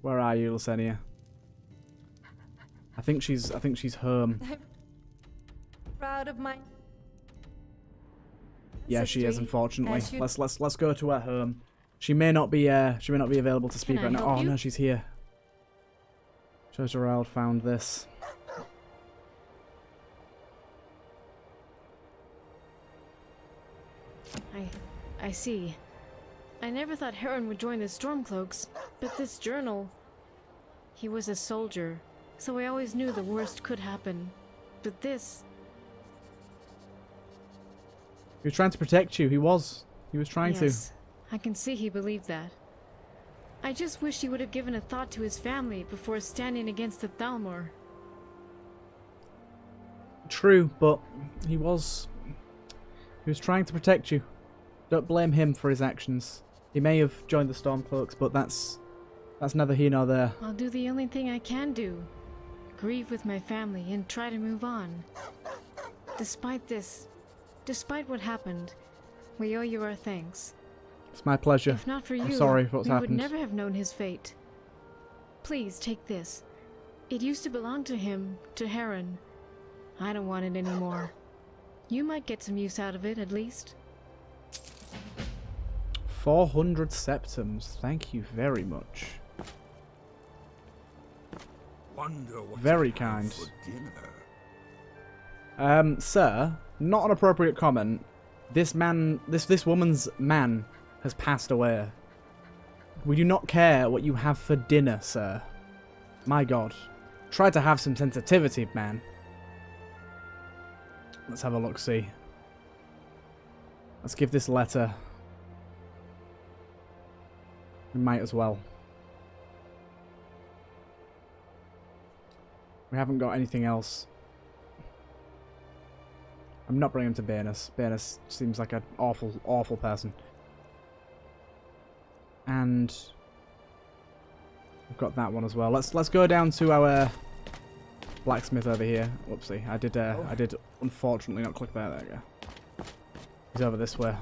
Where are you, Lasenia? I think she's home. I'm proud of my... Yeah, she is, unfortunately. Let's go to her home. She may not be available to speak right now. Oh no, she's here. Gerald found this. I see. I never thought Heron would join the Stormcloaks, but this journal... He was a soldier, so I always knew the worst could happen. But this... He was trying to protect you. He was trying to. I can see he believed that. I just wish he would have given a thought to his family before standing against the Thalmor. True, but he was trying to protect you. Don't blame him for his actions. He may have joined the Stormcloaks, but that's neither here nor there. I'll do the only thing I can do. Grieve with my family and try to move on. Despite this, despite what happened, we owe you our thanks. It's my pleasure. If not for you, I'm sorry for what's happened. We would never have known his fate. Please take this. It used to belong to him, to Heron. I don't want it anymore. You might get some use out of it, at least. 400 septums. Thank you very much. Very kind. Sir, not an appropriate comment. This woman's man has passed away. We do not care what you have for dinner, sir. My god. Try to have some sensitivity, man. Let's have a look-see. Let's give this letter. We might as well. We haven't got anything else. I'm not bringing him to Banis. Banis seems like an awful, awful person. And we've got that one as well. Let's go down to our blacksmith over here. Whoopsie, I did unfortunately not click there. There we go. He's over this way.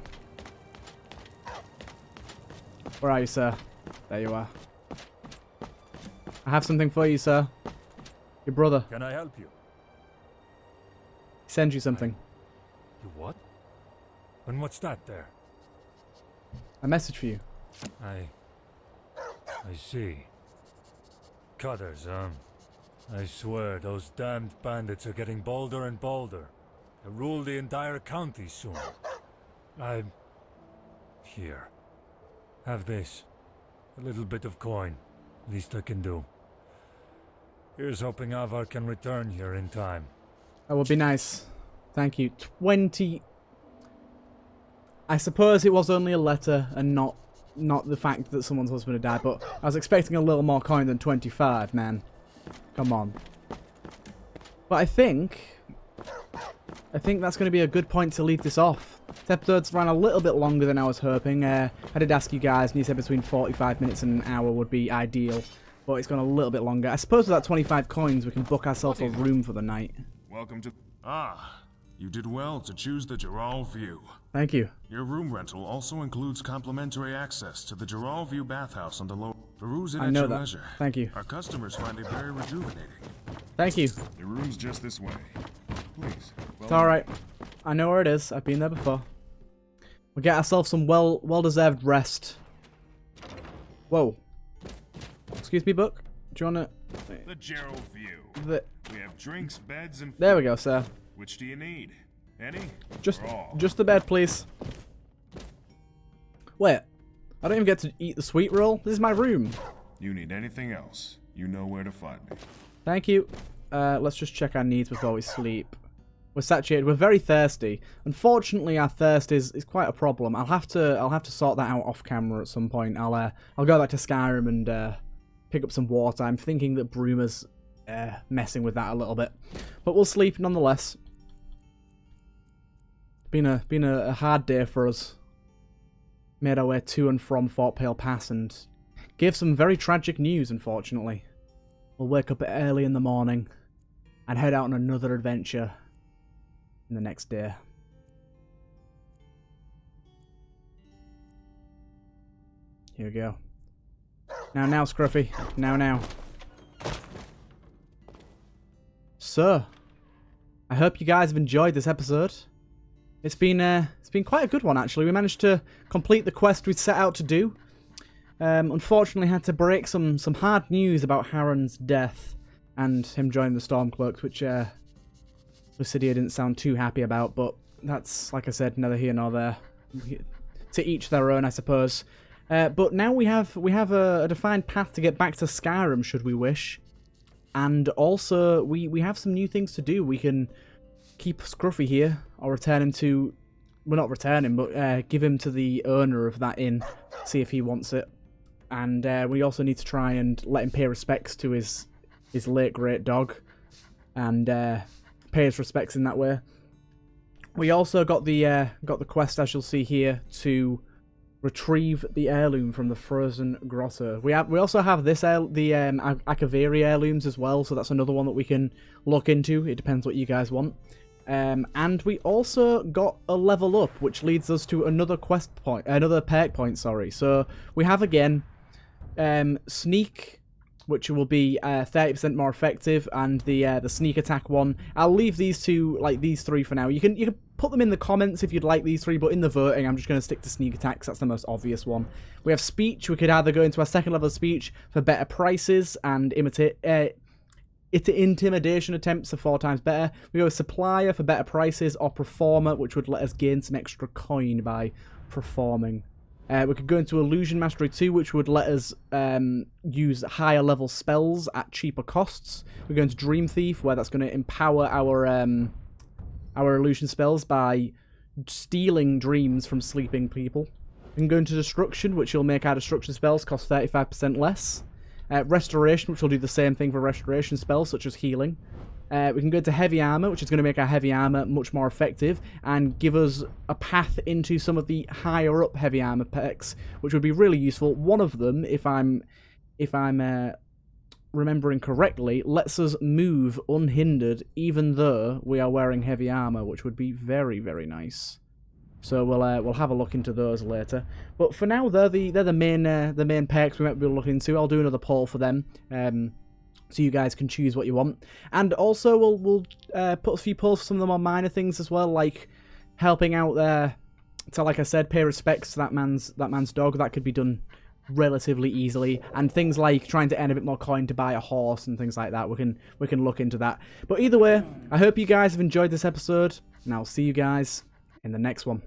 Where are you, sir? There you are. I have something for you, sir. Your brother. Can I help you? He sends you something. You what? And what's that there? A message for you. I see. Cutters, huh? I swear, those damned bandits are getting bolder and bolder. They'll rule the entire county soon. Here. Have this. A little bit of coin. Least I can do. Here's hoping Avar can return here in time. That would be nice. Thank you. 20... I suppose it was only a letter and not the fact that someone's husband had died, but I was expecting a little more coin than 25, man. Come on. But I think that's going to be a good point to leave this off. This episode's ran a little bit longer than I was hoping. I did ask you guys, and you said between 45 minutes and an hour would be ideal, but it's gone a little bit longer. I suppose with that 25 coins, we can book ourselves a room for the night. Welcome to... you did well to choose the Geralt View. Thank you. Your room rental also includes complimentary access to the Geralt View bathhouse on the lower... Peruse it I at know your that. leisure. Thank you. Our customers find it very rejuvenating. Thank you. Your room's just this way. Please. It's alright. I know where it is. I've been there before. We'll get ourselves some well-deserved rest. Whoa. Excuse me, Book? Do you want to... The Geralt View. We have drinks, beds, and... There we go, sir. Which do you need? Any? Just the bed, please. Wait. I don't even get to eat the sweet roll. This is my room. You need anything else, you know where to find me. Thank you. Let's just check our needs before we sleep. We're saturated. We're very thirsty. Unfortunately, our thirst is quite a problem. I'll have to sort that out off camera at some point. I'll go back to Skyrim and pick up some water. I'm thinking that Bruma's messing with that a little bit, but we'll sleep nonetheless. Been a hard day for us. Made our way to and from Fort Pale Pass and gave some very tragic news, unfortunately. We'll wake up early in the morning and head out on another adventure in the next day. Here we go. Now, Scruffy. Now. So, I hope you guys have enjoyed this episode. It's been quite a good one, actually. We managed to complete the quest we set out to do. Unfortunately, had to break some hard news about Harren's death and him joining the Stormcloaks, which Lucidia didn't sound too happy about. But that's, like I said, neither here nor there. To each their own, I suppose. But now we have a defined path to get back to Skyrim, should we wish. And also, we have some new things to do. We can keep Scruffy here, or return him to... Well, not return him, but give him to the owner of that inn, see if he wants it. And we also need to try and let him pay respects to his late great dog, and pay his respects in that way. We also got the quest, as you'll see here, to retrieve the heirloom from the frozen grotto. We also have this the Akaviri heirlooms as well, so that's another one that we can look into. It depends what you guys want. And we also got a level up, which leads us to another quest point, another perk point. Sorry. So we have again sneak, which will be 30% more effective, and the sneak attack one. I'll leave these two, like these three, for now. You can put them in the comments if you'd like these three, but in the voting, I'm just going to stick to sneak attacks. That's the most obvious one. We have speech. We could either go into our second level of speech for better prices and intimidation attempts are 4 times better. We go with supplier for better prices, or performer, which would let us gain some extra coin by performing. We could go into illusion mastery 2, which would let us use higher level spells at cheaper costs. We go into dream thief, where that's going to empower our illusion spells by stealing dreams from sleeping people. We can go into destruction, which will make our destruction spells cost 35% less. Restoration, which will do the same thing for restoration spells, such as healing. We can go to heavy armor, which is going to make our heavy armor much more effective and give us a path into some of the higher up heavy armor perks, which would be really useful. One of them, if I'm remembering correctly, lets us move unhindered even though we are wearing heavy armor, which would be very, very nice. So we'll have a look into those later. But for now, they're the main perks we might be looking into. I'll do another poll for them, so you guys can choose what you want. And also we'll put a few polls for some of the more minor things as well, like helping out to, like I said, pay respects to that man's dog. That could be done relatively easily, and things like trying to earn a bit more coin to buy a horse and things like that, we can look into that. But either way, I hope you guys have enjoyed this episode, and I'll see you guys in the next one.